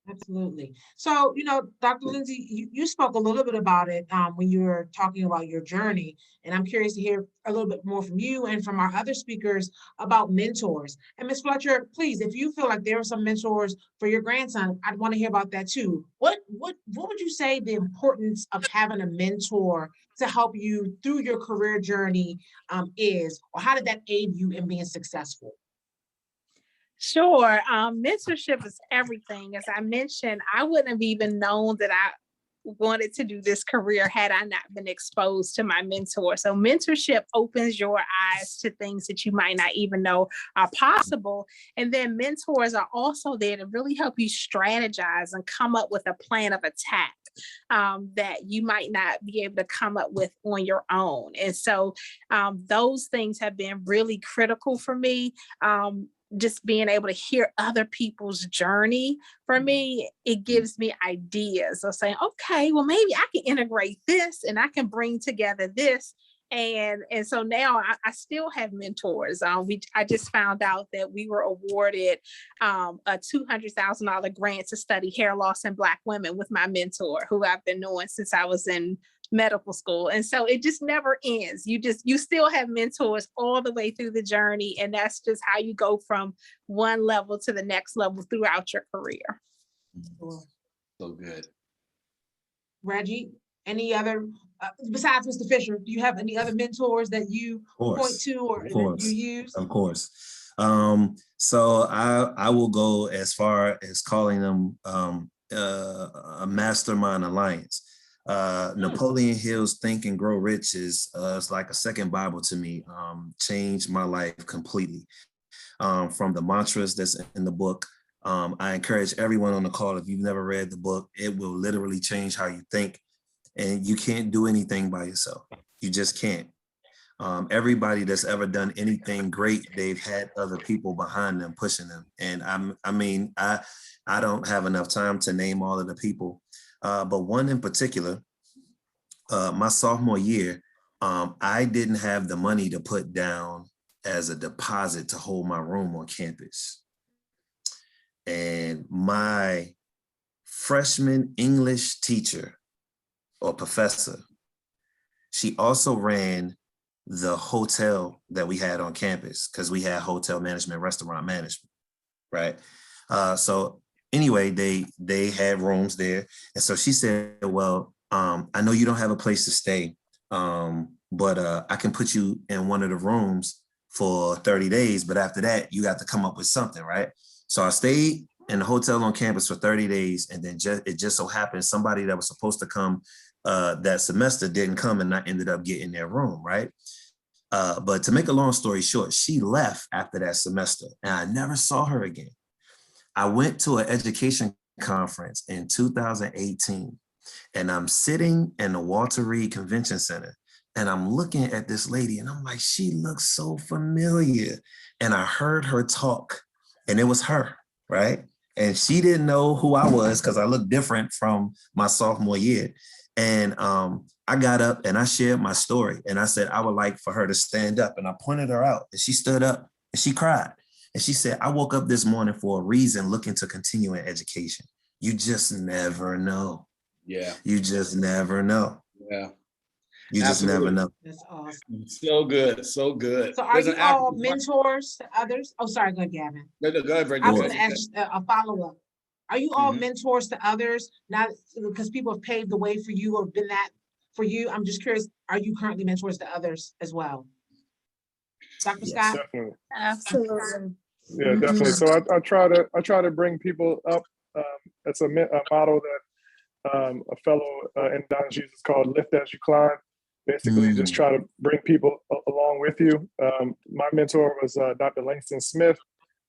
Absolutely. So, Dr. Lindsay, you spoke a little bit about it when you were talking about your journey. And I'm curious to hear a little bit more from you and from our other speakers about mentors. And Ms. Fletcher, please, if you feel like there are some mentors for your grandson, I'd want to hear about that too. What would you say the importance of having a mentor to help you through your career journey is, or how did that aid you in being successful? Sure. Mentorship is everything. As I mentioned, I wouldn't have even known that I wanted to do this career had I not been exposed to my mentor. So mentorship opens your eyes to things that you might not even know are possible. And then mentors are also there to really help you strategize and come up with a plan of attack that you might not be able to come up with on your own. And so those things have been really critical for me. Just being able to hear other people's journey, for me, it gives me ideas of saying, okay, well, maybe I can integrate this and I can bring together this. And so now I still have mentors. I just found out that we were awarded a $200,000 grant to study hair loss in Black women with my mentor, who I've been knowing since I was in medical school. And so it just never ends. You still have mentors all the way through the journey. And that's just how you go from one level to the next level throughout your career. So good. Reggie, any other, besides Mr. Fisher, do you have any other mentors that you point to or that you use? Of course. So I will go as far as calling them a mastermind alliance. Napoleon Hill's Think and Grow Rich is like a second Bible to me. Changed my life completely. From the mantras that's in the book. I encourage everyone on the call, if you've never read the book, it will literally change how you think. And you can't do anything by yourself. You just can't. Everybody that's ever done anything great, they've had other people behind them pushing them. And I don't have enough time to name all of the people. But one in particular, my sophomore year, I didn't have the money to put down as a deposit to hold my room on campus. And my freshman English teacher or professor, she also ran the hotel that we had on campus, because we had hotel management, restaurant management, right? So anyway, they had rooms there. And so she said, well, I know you don't have a place to stay, but I can put you in one of the rooms for 30 days. But after that, you got to come up with something, right? So I stayed in the hotel on campus for 30 days. And then it just so happened somebody that was supposed to come that semester didn't come, and I ended up getting their room, right? But to make a long story short, she left after that semester and I never saw her again. I went to an education conference in 2018 and I'm sitting in the Walter Reed Convention Center and I'm looking at this lady and I'm like, she looks so familiar. And I heard her talk and it was her, right? And she didn't know who I was because I looked different from my sophomore year. And I got up and I shared my story and I said, I would like for her to stand up, and I pointed her out and she stood up and she cried. And she said, I woke up this morning for a reason, looking to continue in education. You just never know. Yeah. You just never know. Yeah. You just never know. That's awesome. So good. So good. So are you all mentors to others? Oh, sorry, go ahead, Gavin. No, go ahead, Brady. I was going to ask a follow-up. Are you all mentors to others? Not because people have paved the way for you or been that for you. I'm just curious, are you currently mentors to others as well? Dr. Scott? Definitely. Absolutely. Yeah, definitely. So I try to bring people up. It's a model that a fellow endocrinologist is called Lift As You Climb. Basically, just try to bring people along with you. My mentor was Dr. Langston Smith.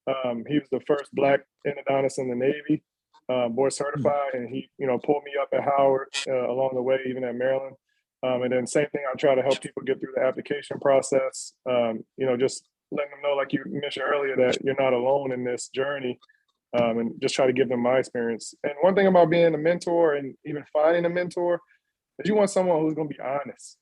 He was the first Black endodontist in the Navy, board certified, and he, pulled me up at Howard along the way, even at Maryland. And then same thing, I try to help people get through the application process. Just letting them know, like you mentioned earlier, that you're not alone in this journey, and just try to give them my experience. And one thing about being a mentor and even finding a mentor is you want someone who's going to be honest.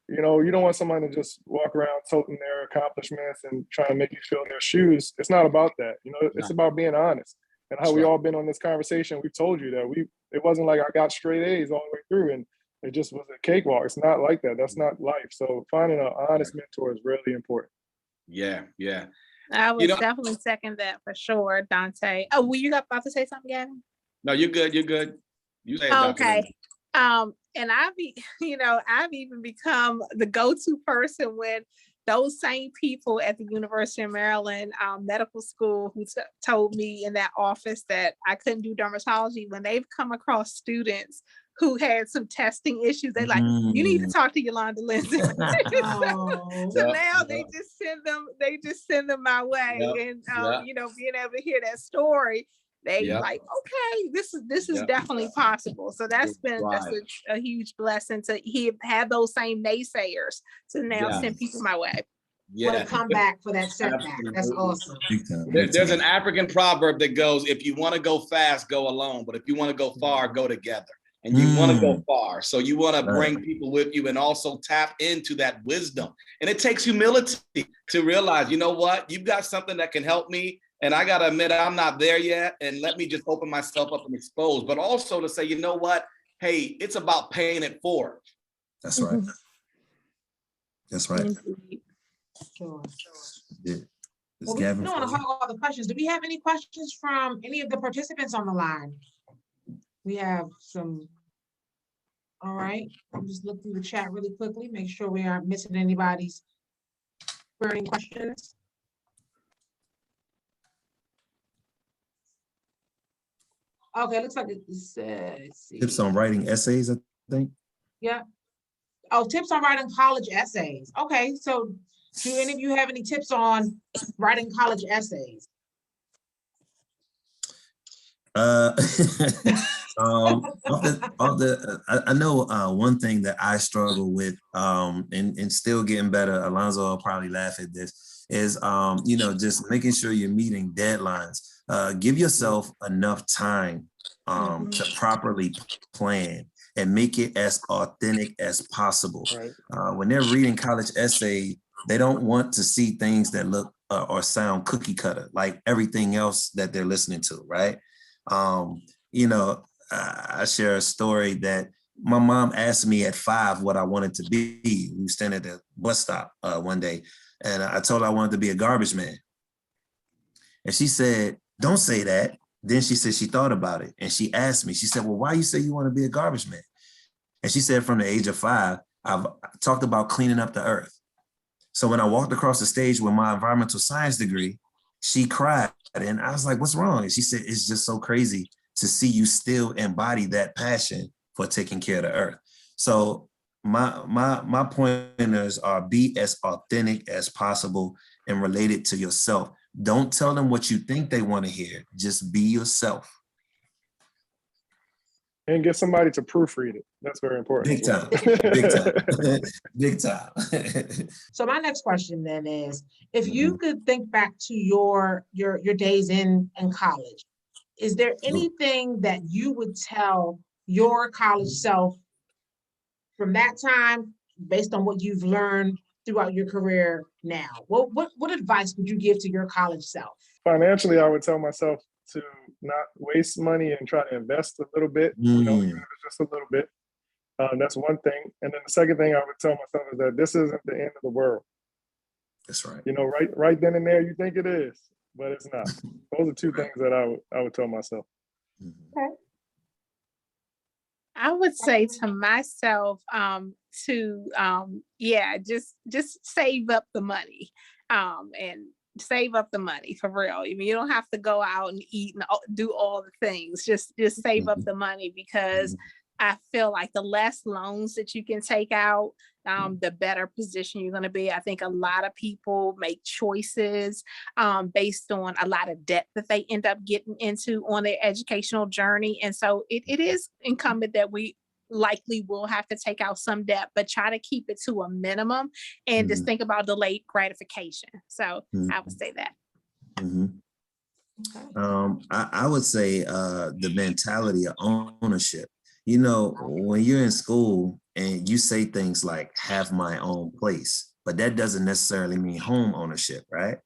You don't want someone to just walk around toting their accomplishments and trying to make you fill their shoes. It's not about that. It's about being honest. And how we all been on this conversation, we've told you that it wasn't like I got straight A's all the way through and it just was a cakewalk. It's not like that. That's not life. So finding an honest mentor is really important. Yeah, yeah. I would definitely second that for sure, Dante. Oh, were you about to say something, Gavin? No, you're good. You're good. You say it, okay. And I've even become the go-to person when those same people at the University of Maryland medical school who told me in that office that I couldn't do dermatology, when they've come across students who had some testing issues, they're like, you need to talk to Yolanda Lindsay. So now they just send them my way. And being able to hear that story, they like, okay, this is definitely possible. So that's been just a huge blessing to have those same naysayers to now send people my way. Yeah, come back for that setback. That's awesome. There's an African proverb that goes, if you want to go fast, go alone. But if you want to go far, go together. And you want to go far. So you want to bring people with you and also tap into that wisdom. And it takes humility to realize, you know what, you've got something that can help me. And I got to admit, I'm not there yet. And let me just open myself up and expose. But also to say, you know what, hey, it's about paying it forward. That's right. That's right. Sure. Yeah. Well, we don't want to hog all the questions. Do we have any questions from any of the participants on the line? We have some. All right. I'm just looking through the chat really quickly, make sure we aren't missing anybody's burning questions. Okay, looks like it says. Tips on writing essays, I think. Yeah. Oh, tips on writing college essays. Okay, so do any of you have any tips on writing college essays? I know one thing that I struggle with, and still getting better. Alonzo will probably laugh at this. Is just making sure you're meeting deadlines. Give yourself enough time to properly plan and make it as authentic as possible. Right. When they're reading college essay, they don't want to see things that look or sound cookie cutter like everything else that they're listening to. Right. I share a story that my mom asked me at 5 what I wanted to be. We were standing at the bus stop one day, and I told her I wanted to be a garbage man. And she said, don't say that. Then she said she thought about it, and she asked me, she said, well, why you say you want to be a garbage man? And she said, from the age of 5, I've talked about cleaning up the earth. So when I walked across the stage with my environmental science degree, she cried. And I was like, what's wrong? And she said, it's just so crazy to see you still embody that passion for taking care of the earth. So my pointers are be as authentic as possible and relate it to yourself. Don't tell them what you think they want to hear. Just be yourself. And get somebody to proofread it. That's very important. Big time. Big time. Big time. So my next question then is, if you could think back to your days in college, is there anything that you would tell your college self from that time, based on what you've learned throughout your career now? What advice would you give to your college self? Financially, I would tell myself to not waste money and try to invest a little bit, you know, even if it's just a little bit. That's one thing. And then the second thing I would tell myself is that this isn't the end of the world. That's right. You know, right then and there, you think it is, but it's not. Those are two things that I would tell myself. Okay. I would say to myself, just save up the money, and save up the money for real. I mean, you don't have to go out and eat and do all the things. Just save up the money, because I feel like the less loans that you can take out, the better position you're going to be. I think a lot of people make choices based on a lot of debt that they end up getting into on their educational journey. And so it is incumbent that we likely will have to take out some debt, but try to keep it to a minimum and just think about delayed gratification. So I would say that. I would say the mentality of ownership. You know, when you're in school and you say things like have my own place, but that doesn't necessarily mean home ownership, right?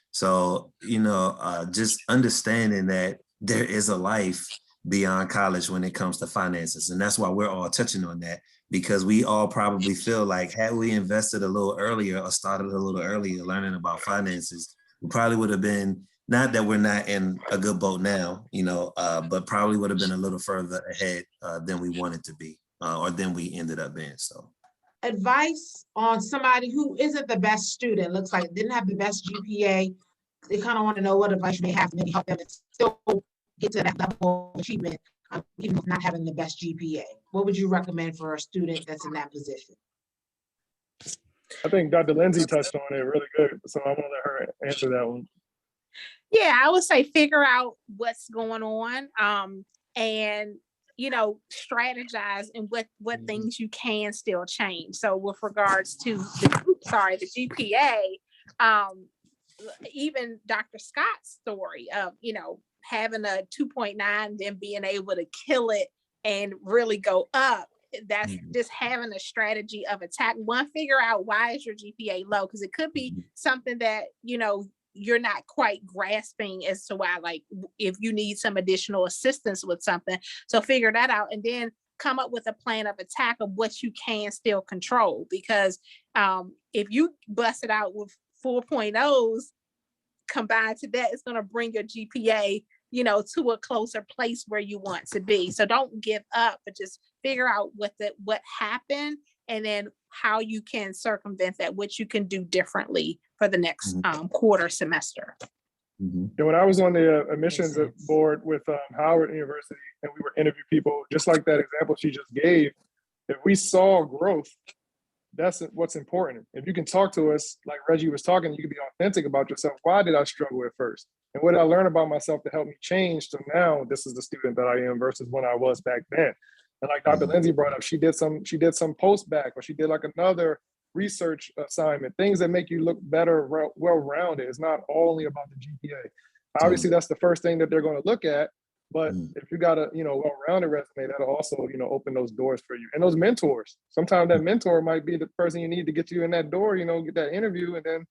So, you know, just understanding that there is a life beyond college when it comes to finances. And that's why we're all touching on that, because we all probably feel like had we invested a little earlier or started a little earlier learning about finances, we probably would have been, not that we're not in a good boat now, you know, but probably would have been a little further ahead than we wanted to be, or than we ended up being. So advice on somebody who isn't the best student, looks like didn't have the best GPA. They kind of want to know what advice you may have to maybe help them still get to that level of achievement, even if not having the best GPA. What would you recommend for a student that's in that position? I think Dr. Lindsay touched on it really good, so I want to let her answer that one. Yeah, I would say figure out what's going on, and you know, strategize and what things you can still change. So with regards to the GPA, even Dr. Scott's story of, you know, having a 2.9, then being able to kill it and really go up. That's just having a strategy of attack. One, figure out why is your GPA low, because it could be something that, you know, you're not quite grasping as to why, like if you need some additional assistance with something. So figure that out, and then come up with a plan of attack of what you can still control. Because if you bust it out with 4.0s combined to that, it's going to bring your GPA, you know, to a closer place where you want to be. So don't give up, but just figure out what happened, and then how you can circumvent that, what you can do differently for the next quarter semester. Yeah, when I was on the admissions board with Howard University, and we were interviewing people, just like that example she just gave, if we saw growth, that's what's important. If you can talk to us, like Reggie was talking, you can be authentic about yourself. Why did I struggle at first? And what did I learn about myself to help me change? So now this is the student that I am versus when I was back then. And like Dr. Lindsay brought up, she did some post back, or she did like another research assignment, things that make you look better, well-rounded. It's not only about the GPA. Obviously, that's the first thing that they're going to look at. But if you got a, you know, well-rounded resume, that'll also, you know, open those doors for you. And those mentors, sometimes that mentor might be the person you need to get you in that door, you know, get that interview. And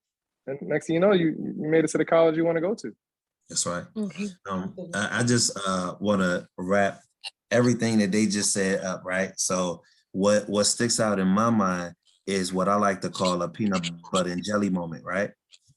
next thing you know, you made it to the college you want to go to. That's right. I just want to wrap everything that they just said up, right? So what sticks out in my mind is what I like to call a peanut butter and jelly moment, right?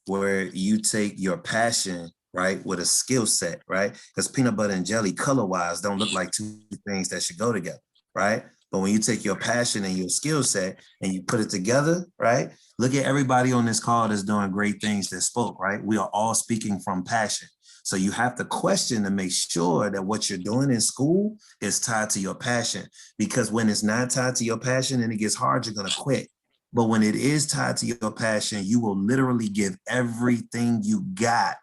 Where you take your passion, right, with a skill set, right? Because peanut butter and jelly color-wise don't look like two things that should go together, right? But when you take your passion and your skill set and you put it together, right? Look at everybody on this call that's doing great things that spoke, right? We are all speaking from passion. So you have to question to make sure that what you're doing in school is tied to your passion, because when it's not tied to your passion and it gets hard, you're going to quit. But when it is tied to your passion, you will literally give everything you got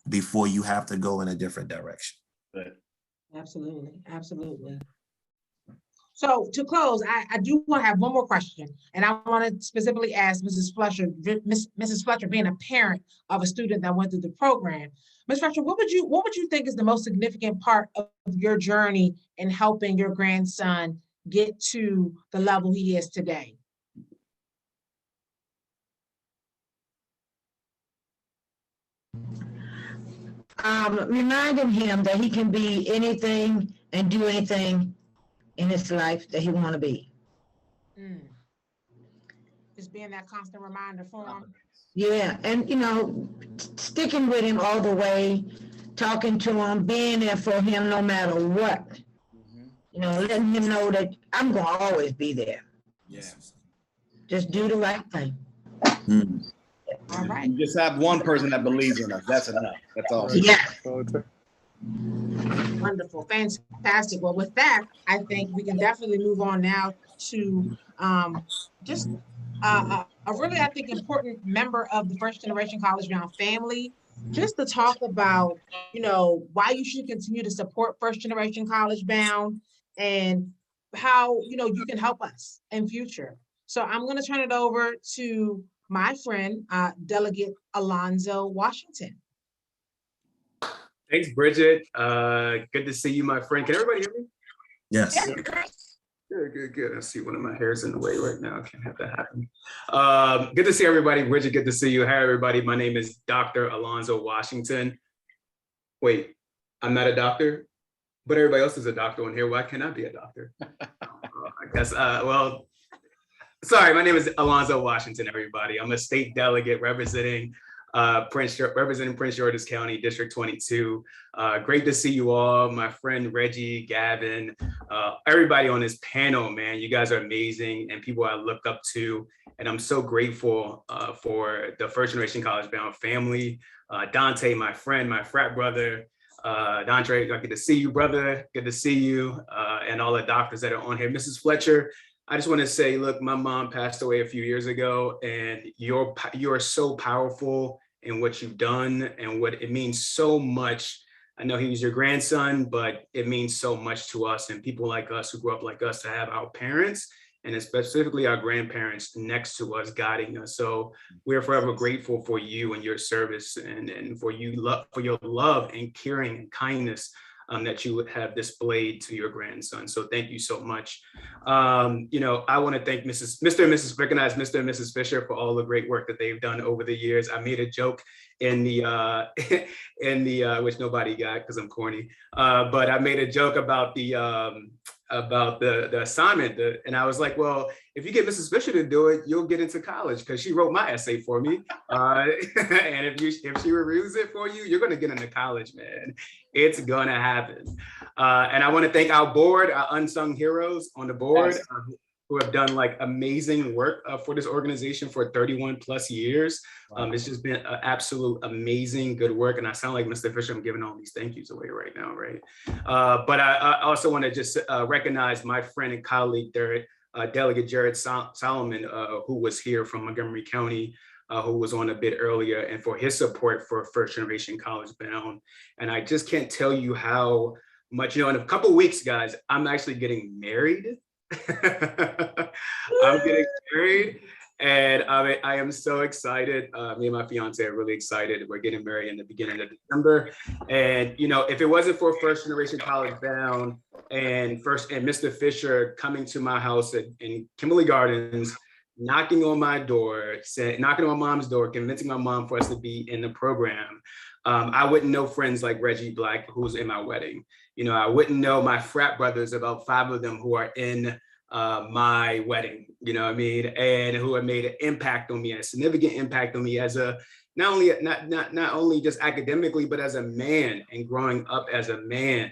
before you have to go in a different direction. Absolutely, absolutely. So to close, I do want to have one more question, and I want to specifically ask Mrs. Fletcher, Mrs. Fletcher, being a parent of a student that went through the program, Ms. Fletcher, what would you think is the most significant part of your journey in helping your grandson get to the level he is today? Reminding him that he can be anything and do anything in his life that he want to be. Just being that constant reminder for him. Yeah, and sticking with him all the way, talking to him, being there for him no matter what. Letting him know that I'm gonna always be there. Yeah. Just do the right thing. All right. You just have one person that believes in us. That's enough. That's all. Yeah. Wonderful, fantastic. Well, with that, I think we can definitely move on now to just a really, I think, important member of the First Generation College Bound family, just to talk about, why you should continue to support First Generation College Bound and how, you can help us in future. So I'm going to turn it over to my friend, Delegate Alonzo Washington. Thanks, Bridget. Good to see you, my friend. Can everybody hear me? Yes. Good. I see one of my hairs in the way right now. I can't have that happen. Good to see everybody. Bridget, good to see you. Hi, everybody. My name is Dr. Alonzo Washington. Wait, I'm not a doctor, but everybody else is a doctor on here. Why can't I be a doctor? I guess, sorry, my name is Alonzo Washington, everybody. I'm a state delegate representing Prince George's County, District 22. Great to see you all, my friend Reggie, Gavin, everybody on this panel, man. You guys are amazing and people I look up to. And I'm so grateful for the First Generation College Bound family. Dante, my friend, my frat brother. Dante, good to see you, brother. Good to see you. And all the doctors that are on here. Mrs. Fletcher, I just want to say, look, my mom passed away a few years ago, and you are so powerful in what you've done and what it means so much. I know he was your grandson, but it means so much to us and people like us who grew up like us to have our parents and specifically our grandparents next to us, guiding us. So we're forever grateful for you and your service and for your love and caring and kindness that you have displayed to your grandson. So thank you so much. I want to thank Mr. and Mrs. Fisher for all the great work that they've done over the years. I made a joke in the which nobody got because I'm corny, but I made a joke about the assignment, and I was like, well, if you get Mrs. Fisher to do it, you'll get into college because she wrote my essay for me. And if she reviews it for you, you're going to get into college, man. It's going to happen. And I want to thank our board, our unsung heroes on the board, yes, who have done like amazing work for this organization for 31 plus years. Wow. It's just been an absolute amazing good work. And I sound like Mr. Fisher, I'm giving all these thank yous away right now, right? But I also want to just recognize my friend and colleague, Delegate Jared Solomon, who was here from Montgomery County, who was on a bit earlier, and for his support for First Generation College Bound. And I just can't tell you how much, in a couple of weeks, guys, I'm actually getting married. I'm getting married, and I am so excited. Me and my fiance are really excited. We're getting married in the beginning of December, and if it wasn't for First Generation College Bound and Mr. Fisher coming to my house in Kimberly Gardens, knocking on my mom's door, convincing my mom for us to be in the program, I wouldn't know friends like Reggie Black, who's in my wedding. I wouldn't know my frat brothers, about 5 of them who are in my wedding, and who have made an impact on me, a significant impact on me as not only just academically, but as a man and growing up as a man.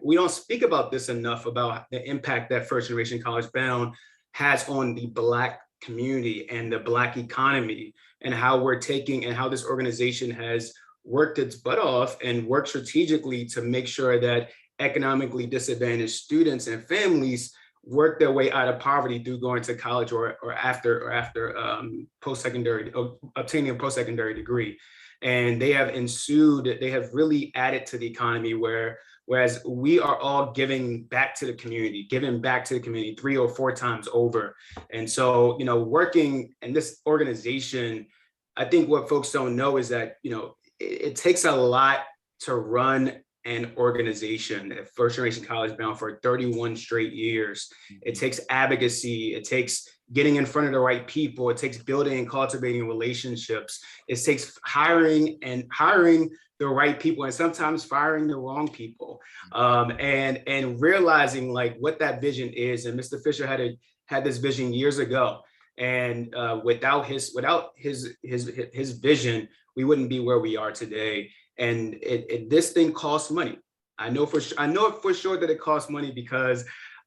We don't speak about this enough, about the impact that First Generation College Bound has on the Black community and the Black economy, and how we're taking and how this organization has worked its butt off and worked strategically to make sure that economically disadvantaged students and families work their way out of poverty through going to college or after post-secondary, obtaining a post-secondary degree. And they have really added to the economy, whereas we are all giving back to the community 3 or 4 times over. And so, working in this organization, I think what folks don't know is that, it takes a lot to run an organization at First Generation College Bound for 31 straight years. It takes advocacy, it takes getting in front of the right people, it takes building and cultivating relationships, it takes hiring the right people and sometimes firing the wrong people, and realizing like what that vision is. And Mr. Fisher had this vision years ago, and without his vision, we wouldn't be where we are today. And this thing costs money. I know for sure that it costs money because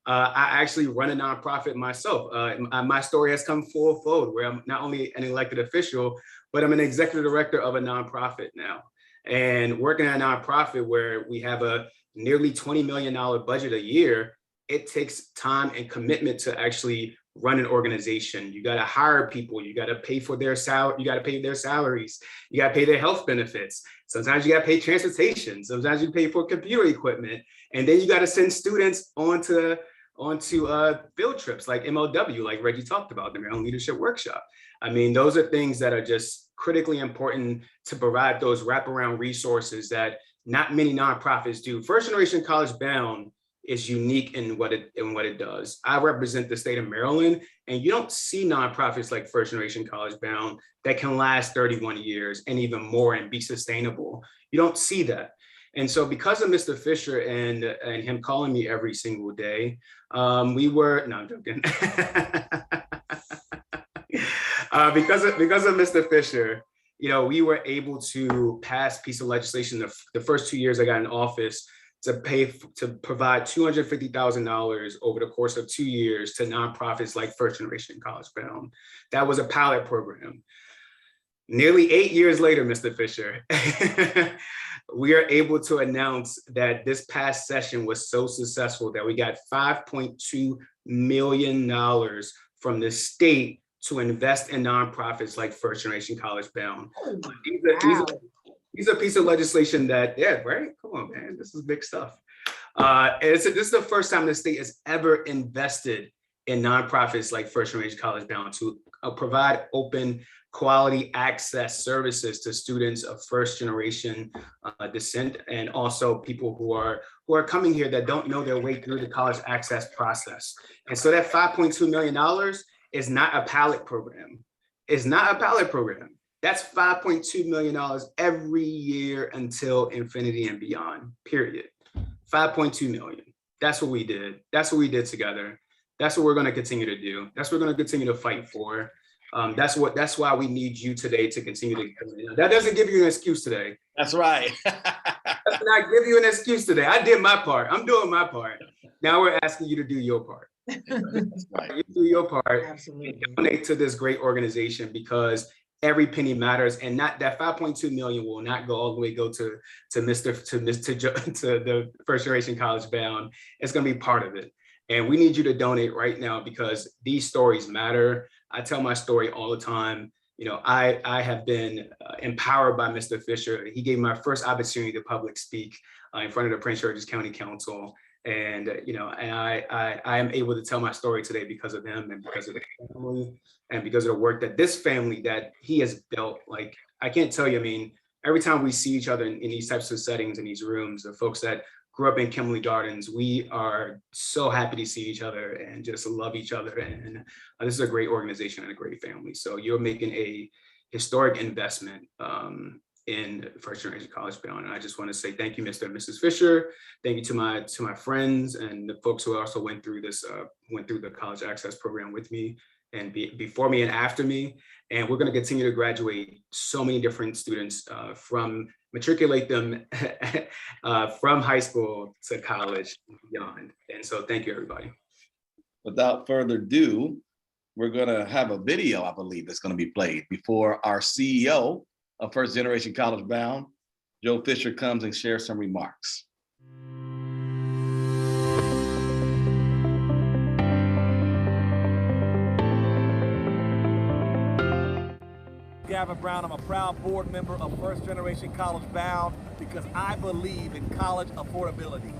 I actually run a nonprofit myself. My story has come full fold, where I'm not only an elected official, but I'm an executive director of a nonprofit now. And working at a nonprofit where we have a nearly $20 million budget a year, it takes time and commitment to actually run an organization. You got to hire people, you got to pay for their salary, you got to pay their salaries, you got to pay their health benefits. Sometimes you got to pay transportation, sometimes you pay for computer equipment, and then you got to send students onto field trips like MLW, like Reggie talked about, the Maryland Leadership Workshop. I mean, those are things that are just critically important to provide those wraparound resources that not many nonprofits do. First Generation College Bound is unique in what it does. I represent the state of Maryland, and you don't see nonprofits like First Generation College Bound that can last 31 years and even more and be sustainable. You don't see that. And so because of Mr. Fisher and him calling me every single day, I'm joking. Because of Mr. Fisher, we were able to pass a piece of legislation the first 2 years I got in office to provide $250,000 over the course of 2 years to nonprofits like First Generation College Bound. That was a pilot program. Nearly 8 years later, Mr. Fisher, we are able to announce that this past session was so successful that we got $5.2 million from the state to invest in nonprofits like First Generation College Bound. These are a piece of legislation that, right? Come on, man, this is big stuff. This is the first time the state has ever invested in nonprofits like First Generation College Bound to provide open, quality access services to students of first generation descent, and also people who are coming here that don't know their way through the college access process. And so that $5.2 million is not a pilot program. It's not a pilot program. That's $5.2 million every year until infinity and beyond, period. 5.2 million. That's what we did. That's what we did together. That's what we're going to continue to do. That's what we're going to continue to fight for. That's why we need you today to continue to. That doesn't give you an excuse today. That's right. Does not give you an excuse today. I did my part. I'm doing my part. Now we're asking you to do your part. You do your part. Absolutely. Donate to this great organization, because every penny matters, and not that 5.2 million will not go all the way to the First Generation College Bound. It's going to be part of it, and we need you to donate right now because these stories matter. I tell my story all the time. I have been empowered by Mr. Fisher. He gave me my first opportunity to public speak in front of the Prince George's County Council. And, I am able to tell my story today because of him and because of the family and because of the work that this family that he has built. Like, I can't tell you, I mean, every time we see each other in these types of settings, in these rooms, the folks that grew up in Kimberly Gardens, we are so happy to see each other and just love each other. And this is a great organization and a great family. So you're making a historic investment in First Generation College Bound. And I just want to say thank you, Mr. and Mrs. Fisher. Thank you to my friends and the folks who also went through the college access program with me and before me and after me. And we're going to continue to graduate so many different students matriculate them from high school to college and beyond. And so thank you, everybody. Without further ado, we're going to have a video, I believe, that's going to be played before our CEO of First Generation College Bound, Joe Fisher comes and shares some remarks. Gavin Brown. I'm a proud board member of First Generation College Bound because I believe in college affordability.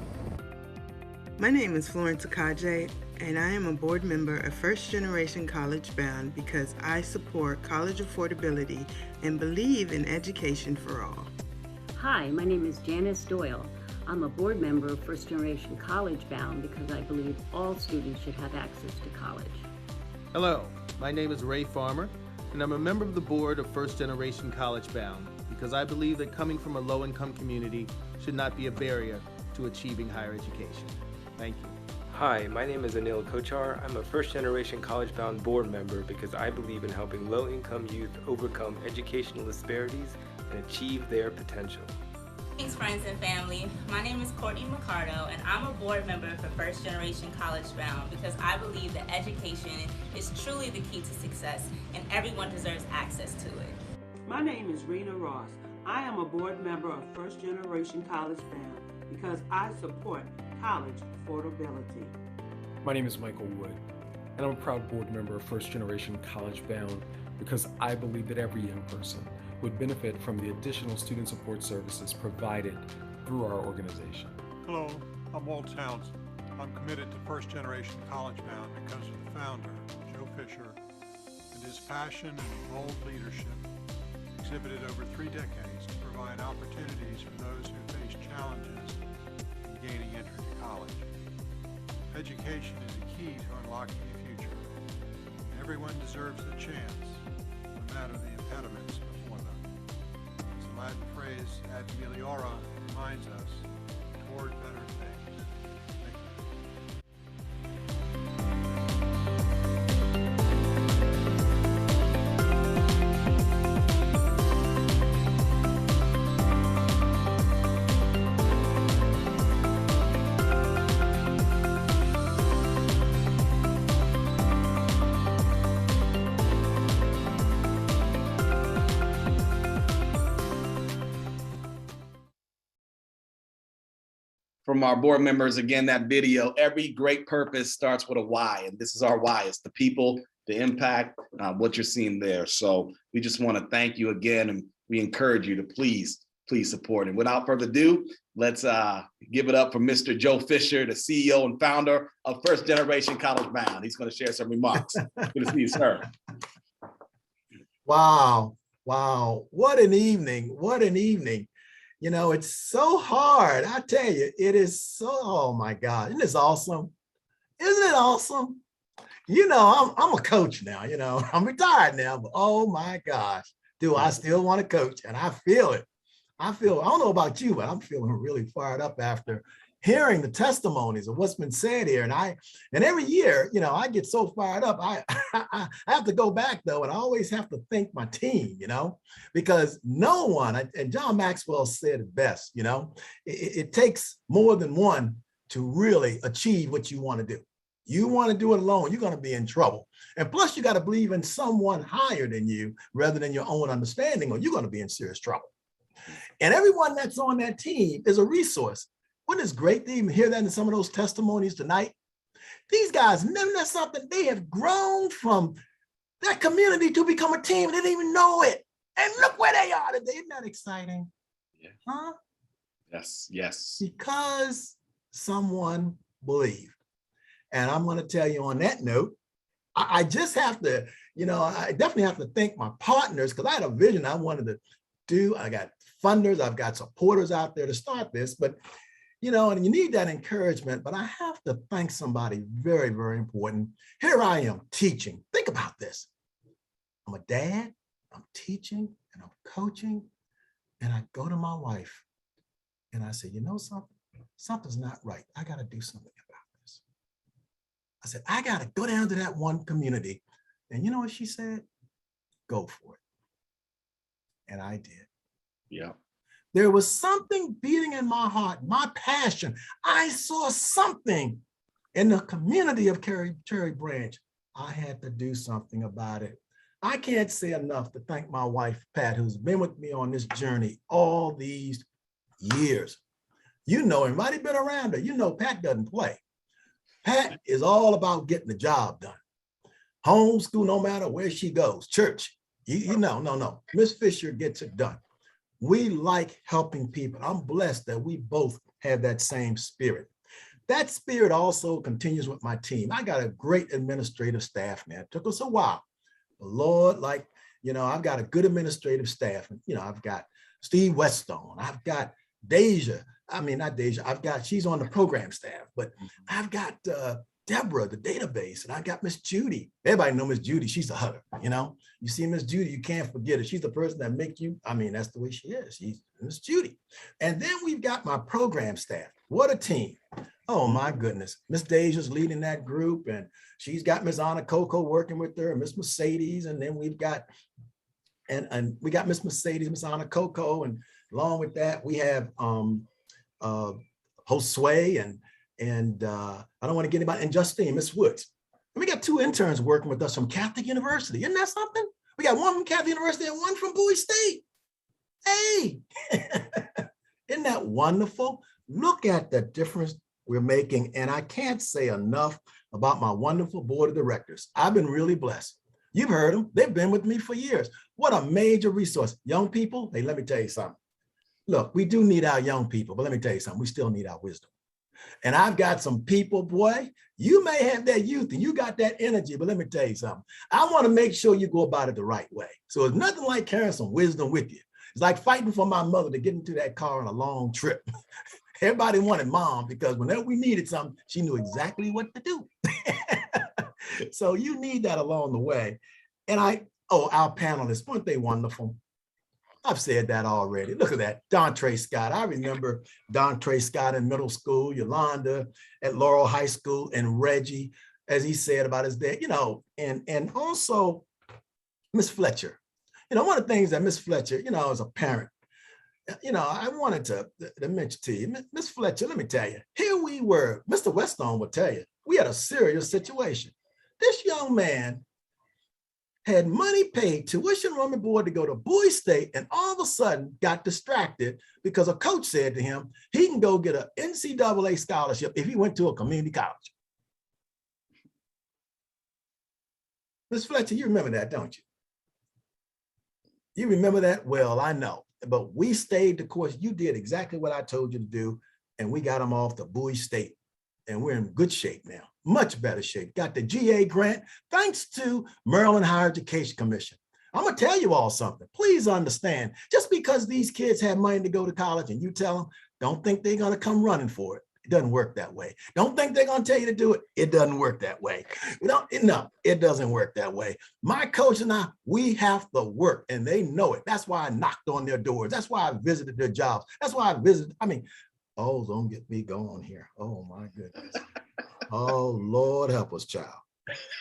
My name is Florence Akaje, and I am a board member of First Generation College Bound because I support college affordability and believe in education for all. Hi, my name is Janice Doyle. I'm a board member of First Generation College Bound because I believe all students should have access to college. Hello, my name is Ray Farmer, and I'm a member of the board of First Generation College Bound because I believe that coming from a low-income community should not be a barrier to achieving higher education. Thank you. Hi, my name is Anil Kochar. I'm a First Generation College Bound board member because I believe in helping low-income youth overcome educational disparities and achieve their potential. Thanks, friends and family. My name is Courtney Mercado, and I'm a board member for First Generation College Bound because I believe that education is truly the key to success, and everyone deserves access to it. My name is Rena Ross. I am a board member of First Generation College Bound because I support college affordability. My name is Michael Wood, and I'm a proud board member of First Generation College Bound because I believe that every young person would benefit from the additional student support services provided through our organization. Hello, I'm Walt Townsend. I'm committed to First Generation College Bound because of the founder, Joe Fisher, and his passion and bold leadership exhibited over 3 decades to provide opportunities for those who face challenges in gaining entry to college. Education is a key to unlocking the future. Everyone deserves a chance, no matter the impediments before them. As the Latin phrase ad meliora reminds us, toward better things. Thank you. From our board members, again, that video, every great purpose starts with a why, and this is our why. It's the people, the impact, what you're seeing there. So we just want to thank you again, and we encourage you to please support. And without further ado, let's give it up for Mr. Joe Fisher, the CEO and founder of First Generation College Bound. He's going to share some remarks. Good to see you, sir. Wow, what an evening, what an evening. You know, it's so hard. I tell you, it is so, oh my God, isn't this awesome? Isn't it awesome? You know, I'm a coach now, you know, I'm retired now, but oh my gosh, do I still want to coach? And I feel it. I don't know about you, but I'm feeling really fired up after hearing the testimonies of what's been said here. And every year, you know, I get so fired up. I have to go back though, and I always have to thank my team, you know, because no one, and John Maxwell said it best, you know, it takes more than one to really achieve what you want to do. You want to do it alone, you're going to be in trouble. And plus you got to believe in someone higher than you rather than your own understanding, or you're going to be in serious trouble. And everyone that's on that team is a resource. Wouldn't it be great to even hear that in some of those testimonies tonight? These guys, never that's something, they have grown from that community to become a team. They didn't even know it. And look where they are today. Isn't that exciting? Yeah. Huh? Yes. Because someone believed. And I'm going to tell you on that note, I just have to, you know, I definitely have to thank my partners because I had a vision I wanted to do. I got funders, I've got supporters out there to start this, but you know, and you need that encouragement, but I have to thank somebody very, very important. Here I am teaching. Think about this. I'm a dad, I'm teaching, and I'm coaching, and I go to my wife and I say, you know something? Something's not right. I got to do something about this. I said, I got to go down to that one community. And you know what she said? Go for it. And I did. Yeah. There was something beating in my heart, my passion. I saw something in the community of Cherry Branch. I had to do something about it. I can't say enough to thank my wife, Pat, who's been with me on this journey all these years. You know him, might have been around her. You know Pat doesn't play. Pat is all about getting the job done. Homeschool, no matter where she goes. Church, no. Miss Fisher gets it done. We like helping people. I'm blessed that we both have that same spirit. That spirit also continues with my team. I got a great administrative staff, man. It took us a while. But Lord, I've got a good administrative staff. I've got Steve Weststone. I've got Deja. She's on the program staff, but I've got Deborah, the database, and I got Miss Judy. Everybody know Miss Judy. She's a hugger, You see Miss Judy, you can't forget her. She's the person that make you, that's the way she is. She's Miss Judy. And then we've got my program staff. What a team. Oh my goodness. Miss Deja's leading that group, and she's got Miss Anna Coco working with her, Miss Mercedes, and then we've got and we got Miss Mercedes, Miss Anna Coco, and along with that, we have Josue and I don't want to get anybody, and Justine, Miss Woods. And we got 2 interns working with us from Catholic University. Isn't that something? We got one from Catholic University and one from Bowie State. Hey, isn't that wonderful? Look at the difference we're making. And I can't say enough about my wonderful board of directors. I've been really blessed. You've heard them. They've been with me for years. What a major resource. Young people, hey, let me tell you something. Look, we do need our young people, but let me tell you something. We still need our wisdom. And I've got some people, boy, you may have that youth and you got that energy, but let me tell you something. I want to make sure you go about it the right way. So it's nothing like carrying some wisdom with you. It's like fighting for my mother to get into that car on a long trip. Everybody wanted mom because whenever we needed something, she knew exactly what to do. So you need that along the way. And our panelists, weren't they wonderful? I've said that already. Look at that, Dontre Scott. I remember Dontre Scott in middle school, Yolanda at Laurel High School, and Reggie, as he said about his dad, and also Miss Fletcher. One of the things that Miss Fletcher, as a parent, I wanted to mention to you, Miss Fletcher, let me tell you, here we were, Mr. Weststone will tell you, we had a serious situation. This young man had money paid, tuition, room and board to go to Bowie State, and all of a sudden got distracted because a coach said to him, he can go get an NCAA scholarship if he went to a community college. Miss Fletcher, you remember that, don't you? You remember that? Well, I know, but we stayed the course. You did exactly what I told you to do, and we got him off to Bowie State, and we're in good shape now. Much better shape. Got the GA grant thanks to Maryland Higher Education Commission. I'm gonna tell you all something. Please understand, just because these kids have money to go to college and you tell them, don't think they're gonna come running for it. It doesn't work that way. Don't think they're gonna tell you to do it. It doesn't work that way. No, it doesn't work that way. My coach and I, we have to work, and they know it. That's why I knocked on their doors. That's why I visited their jobs. That's why I visited, don't get me going here. Oh my goodness. Oh, Lord help us, child.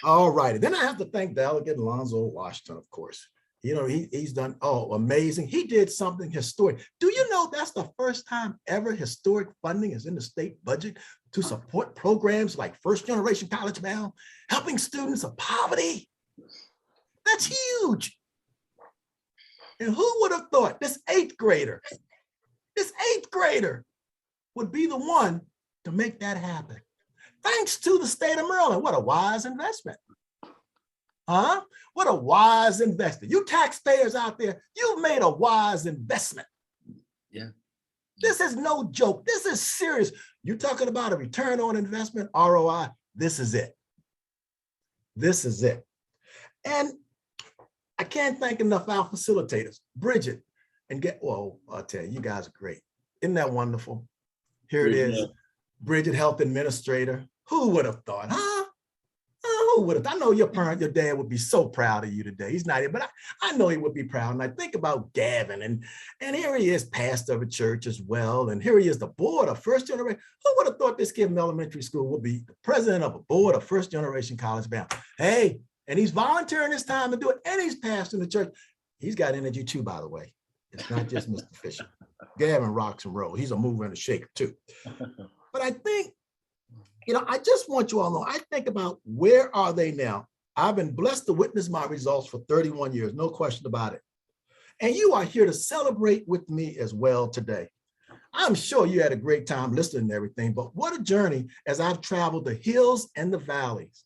All righty. Then I have to thank Delegate Alonzo Washington, of course. He's done, amazing. He did something historic. Do you know that's the first time ever historic funding is in the state budget to support programs like First Generation College Bound, helping students of poverty? That's huge. And who would have thought this eighth grader would be the one to make that happen? Thanks to the state of Maryland. What a wise investment. Huh? What a wise investment. You taxpayers out there, you've made a wise investment. Yeah. This is no joke. This is serious. You're talking about a return on investment, ROI. This is it. This is it. And I can't thank enough our facilitators, Bridget, I'll tell you, you guys are great. Isn't that wonderful? Here it is. Bridget, health administrator. Who would have thought, huh? Who would have? I know your dad would be so proud of you today. He's not here, but I know he would be proud. And I think about Gavin, and here he is, pastor of a church as well. And here he is, the board of First Generation. Who would have thought this kid from elementary school would be the president of a board of First Generation College Bound? Hey, and he's volunteering his time to do it, and he's pastoring the church. He's got energy too, by the way. It's not just Mr. Fisher. Gavin rocks and rolls. He's a mover and a shaker too. But I think, I just want you all to know, I think about where are they now? I've been blessed to witness my results for 31 years, no question about it. And you are here to celebrate with me as well today. I'm sure you had a great time listening to everything, but what a journey as I've traveled the hills and the valleys,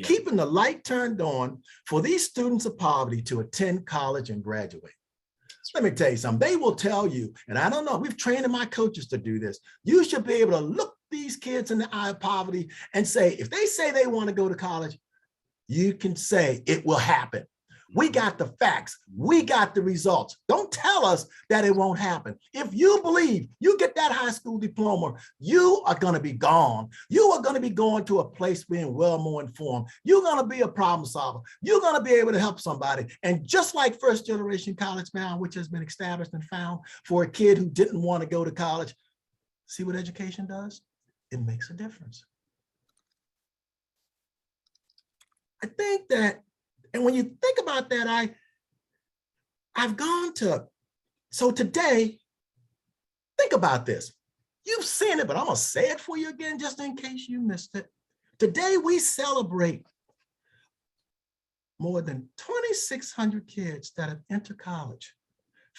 keeping the light turned on for these students of poverty to attend college and graduate. Let me tell you something, they will tell you, and I don't know, we've trained my coaches to do this. You should be able to look these kids in the eye of poverty and say, if they say they want to go to college, you can say it will happen. We got the facts. We got the results. Don't tell us that it won't happen. If you believe you get that high school diploma, you are going to be gone. You are going to be going to a place being well more informed. You're going to be a problem solver. You're going to be able to help somebody. And just like First Generation College Bound, which has been established and found for a kid who didn't want to go to college, see what education does? It makes a difference. I think that, and when you think about that, I've gone to, so today, think about this. You've seen it, but I'm gonna say it for you again, just in case you missed it. Today, we celebrate more than 2,600 kids that have entered college.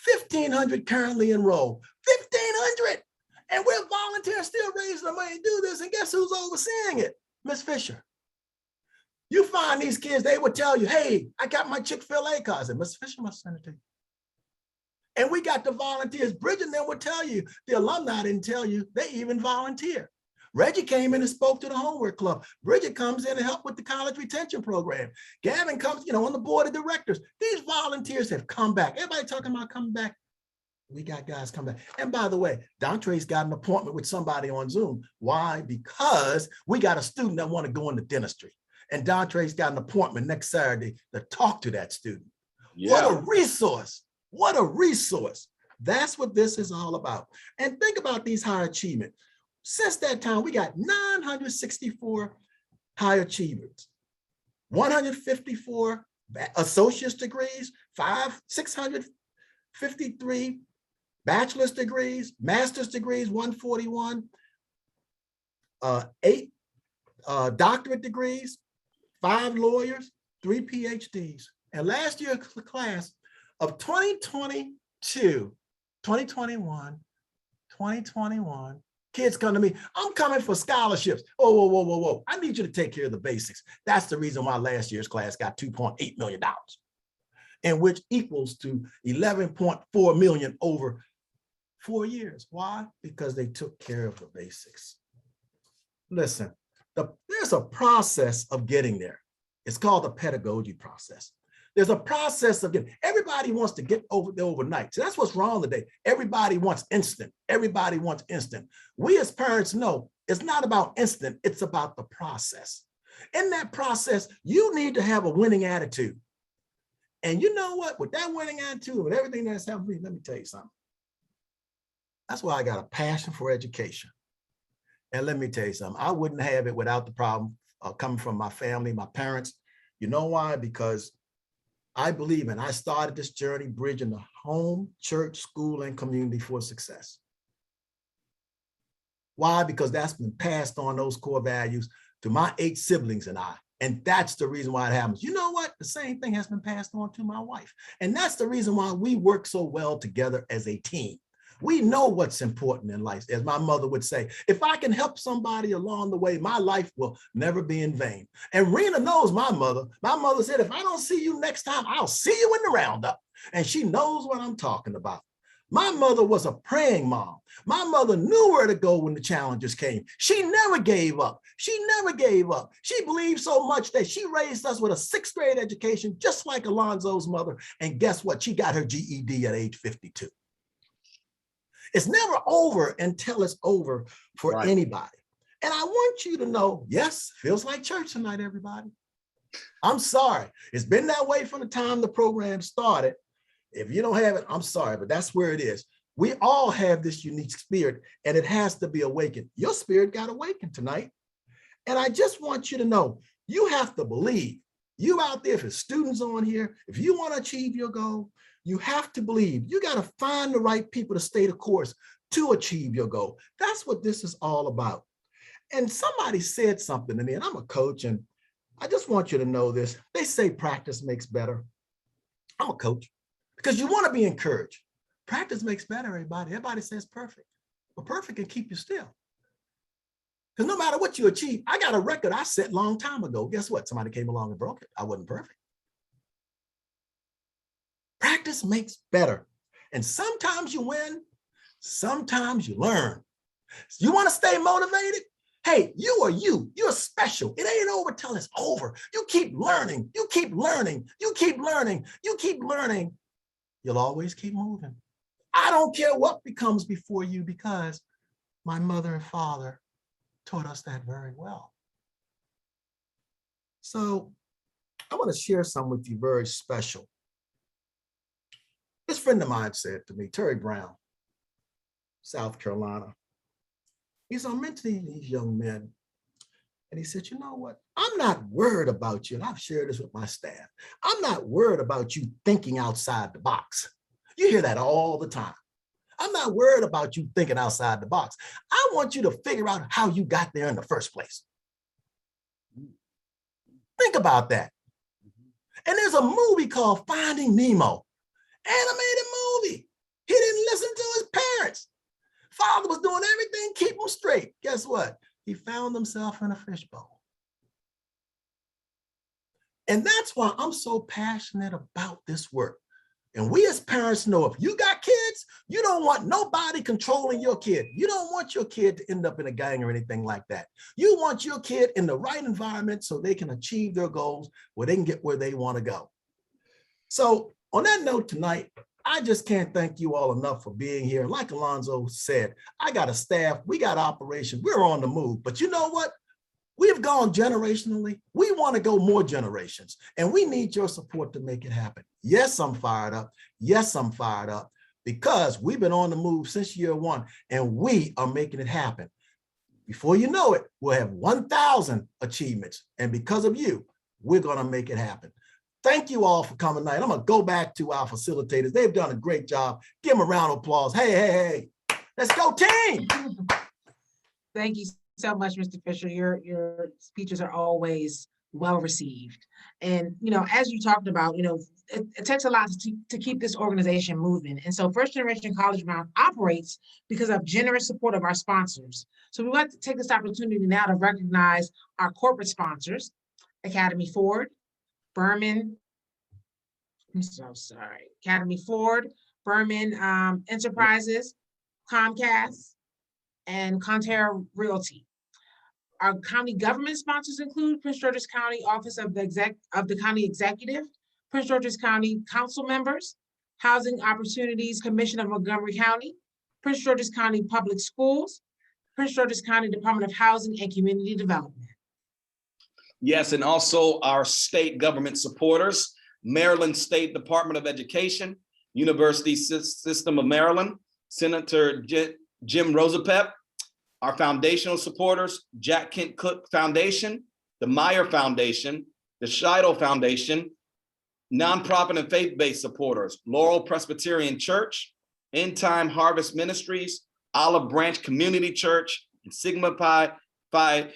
1,500 currently enrolled, 1,500. And we're volunteers still raising the money to do this. And guess who's overseeing it? Ms. Fisher. You find these kids, they would tell you, hey, I got my Chick-fil-A card. I said, Ms. Fisher must send it to you. And we got the volunteers. Bridget and them would tell you, the alumni didn't tell you, they even volunteer. Reggie came in and spoke to the homework club. Bridget comes in and helped with the college retention program. Gavin comes, on the board of directors. These volunteers have come back. Everybody talking about coming back. We got guys coming back. And by the way, Dontre's got an appointment with somebody on Zoom. Why? Because we got a student that want to go into dentistry. And Dontre's got an appointment next Saturday to talk to that student. Yeah. What a resource. What a resource. That's what this is all about. And think about these high achievement. Since that time, we got 964 high achievers, 154 associate's degrees, 653 bachelor's degrees, master's degrees, 141, 8 doctorate degrees, 5 lawyers, 3 PhDs. And last year's class of 2022, 2021, 2021, kids come to me, I'm coming for scholarships. Oh, whoa, whoa, whoa, whoa. I need you to take care of the basics. That's the reason why last year's class got $2.8 million, and which equals to 11.4 million over 4 years. Why? Because they took care of the basics. Listen, there's a process of getting there. It's called the pedagogy process. There's a process of getting, everybody wants to get over there overnight. So that's what's wrong today. Everybody wants instant. Everybody wants instant. We as parents know it's not about instant, it's about the process. In that process, you need to have a winning attitude. And you know what? With that winning attitude, with everything that's happened to me, let me tell you something. That's why I got a passion for education. And let me tell you something, I wouldn't have it without the problem coming from my family, my parents. You know why? Because I believe, and I started this journey bridging the home, church, school, and community for success. Why? Because that's been passed on, those core values, to my 8 siblings and I. And that's the reason why it happens. You know what? The same thing has been passed on to my wife. And that's the reason why we work so well together as a team. We know what's important in life. As my mother would say, if I can help somebody along the way, my life will never be in vain. And Rena knows my mother. My mother said, if I don't see you next time, I'll see you in the roundup. And she knows what I'm talking about. My mother was a praying mom. My mother knew where to go when the challenges came. She never gave up. She never gave up. She believed so much that she raised us with a 6th grade education, just like Alonzo's mother. And guess what? She got her GED at age 52. It's never over until it's over for anybody. And I want you to know, yes, feels like church tonight, everybody. I'm sorry. It's been that way from the time the program started. If you don't have it, I'm sorry, but that's where it is. We all have this unique spirit and it has to be awakened. Your spirit got awakened tonight. And I just want you to know, you have to believe. You out there, if it's students on here, if you want to achieve your goal, you have to believe. You got to find the right people to stay the course to achieve your goal. That's what this is all about. And somebody said something to me, and I'm a coach, and I just want you to know this. They say practice makes better. I'm a coach because you want to be encouraged. Practice makes better, everybody. Everybody says perfect. but perfect can keep you still. Because no matter what you achieve, I got a record I set a long time ago. Guess what? Somebody came along and broke it. I wasn't perfect. Practice makes better. And sometimes you win, sometimes you learn. You want to stay motivated? Hey, you are you. You're special. It ain't over till it's over. You keep learning. You keep learning. You keep learning. You keep learning. You'll always keep moving. I don't care what becomes before you, because my mother and father taught us that very well. So I want to share some with you very special. This friend of mine said to me, Terry Brown, South Carolina. He said, I'm mentoring these young men. And he said, you know what? I'm not worried about you. And I've shared this with my staff. I'm not worried about you thinking outside the box. You hear that all the time. I'm not worried about you thinking outside the box. I want you to figure out how you got there in the first place. Think about that. And there's a movie called Finding Nemo, animated movie. He didn't listen to his parents. Father was doing everything, keep him straight. Guess what? He found himself in a fishbowl. And that's why I'm so passionate about this work. And we as parents know, if you got kids, you don't want nobody controlling your kid. You don't want your kid to end up in a gang or anything like that. You want your kid in the right environment so they can achieve their goals, where they can get where they want to go. So on that note tonight, I just can't thank you all enough for being here. Like Alonzo said, I got a staff, we got operations, we're on the move. But you know what? We've gone generationally. We want to go more generations, and we need your support to make it happen. Yes, I'm fired up. Yes, I'm fired up, because we've been on the move since year one, and we are making it happen. Before you know it, we'll have 1,000 achievements, and because of you, we're going to make it happen. Thank you all for coming tonight. I'm going to go back to our facilitators. They've done a great job. Give them a round of applause. Hey, hey, hey, let's go team. Thank you so much, Mr. Fisher. Your speeches are always well received. And, you know, as you talked about, you know, it takes a lot to keep this organization moving. And so First Generation College Bound operates because of generous support of our sponsors. So we want to take this opportunity now to recognize our corporate sponsors, Academy Ford, Berman, I'm so sorry, Academy Ford, Berman Enterprises, Comcast, and Conterra Realty. Our county government sponsors include Prince George's County Office of the County Executive, Prince George's County Council members, Housing Opportunities Commission of Montgomery County, Prince George's County Public Schools, Prince George's County Department of Housing and Community Development. Yes, and also our state government supporters, Maryland State Department of Education, University System of Maryland, Senator Jim Rosapep, our foundational supporters, Jack Kent Cook Foundation, the Meyer Foundation, the Scheidel Foundation, nonprofit and faith-based supporters, Laurel Presbyterian Church, End Time Harvest Ministries, Olive Branch Community Church, and Sigma Phi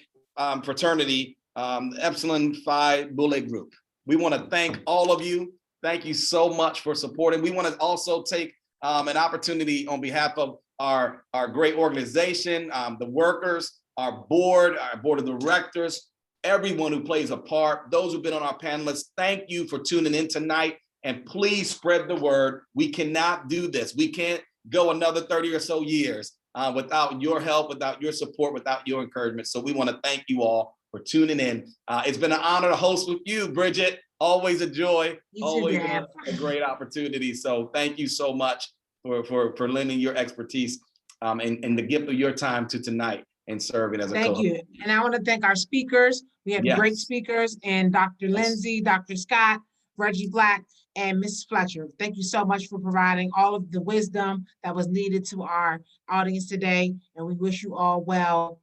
Fraternity, Epsilon Phi Boule Group. We want to thank all of you. Thank you so much for supporting. We want to also take an opportunity on behalf of our great organization, the workers, our board of directors, everyone who plays a part, those who've been on our panelists. Thank you for tuning in tonight, and please spread the word. We cannot do this. We can't go another 30 or so years without your help, without your support, without your encouragement. So we want to thank you all for tuning in. It's been an honor to host with you, Bridget. Always a joy, always a great opportunity. So thank you so much for lending your expertise and the gift of your time to tonight and serving as a co-host. Thank you. And I want to thank our speakers. We have great speakers, and Dr. Lindsay, Dr. Scott, Reggie Black, and Mrs. Fletcher. Thank you so much for providing all of the wisdom that was needed to our audience today. And we wish you all well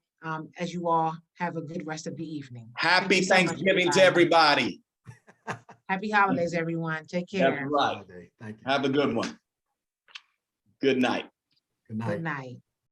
as you all have a good rest of the evening. Happy Thanksgiving to everybody. Happy holidays, everyone. Take care. That's right. Thank you. Have a good one. Good night. Good night. Good night.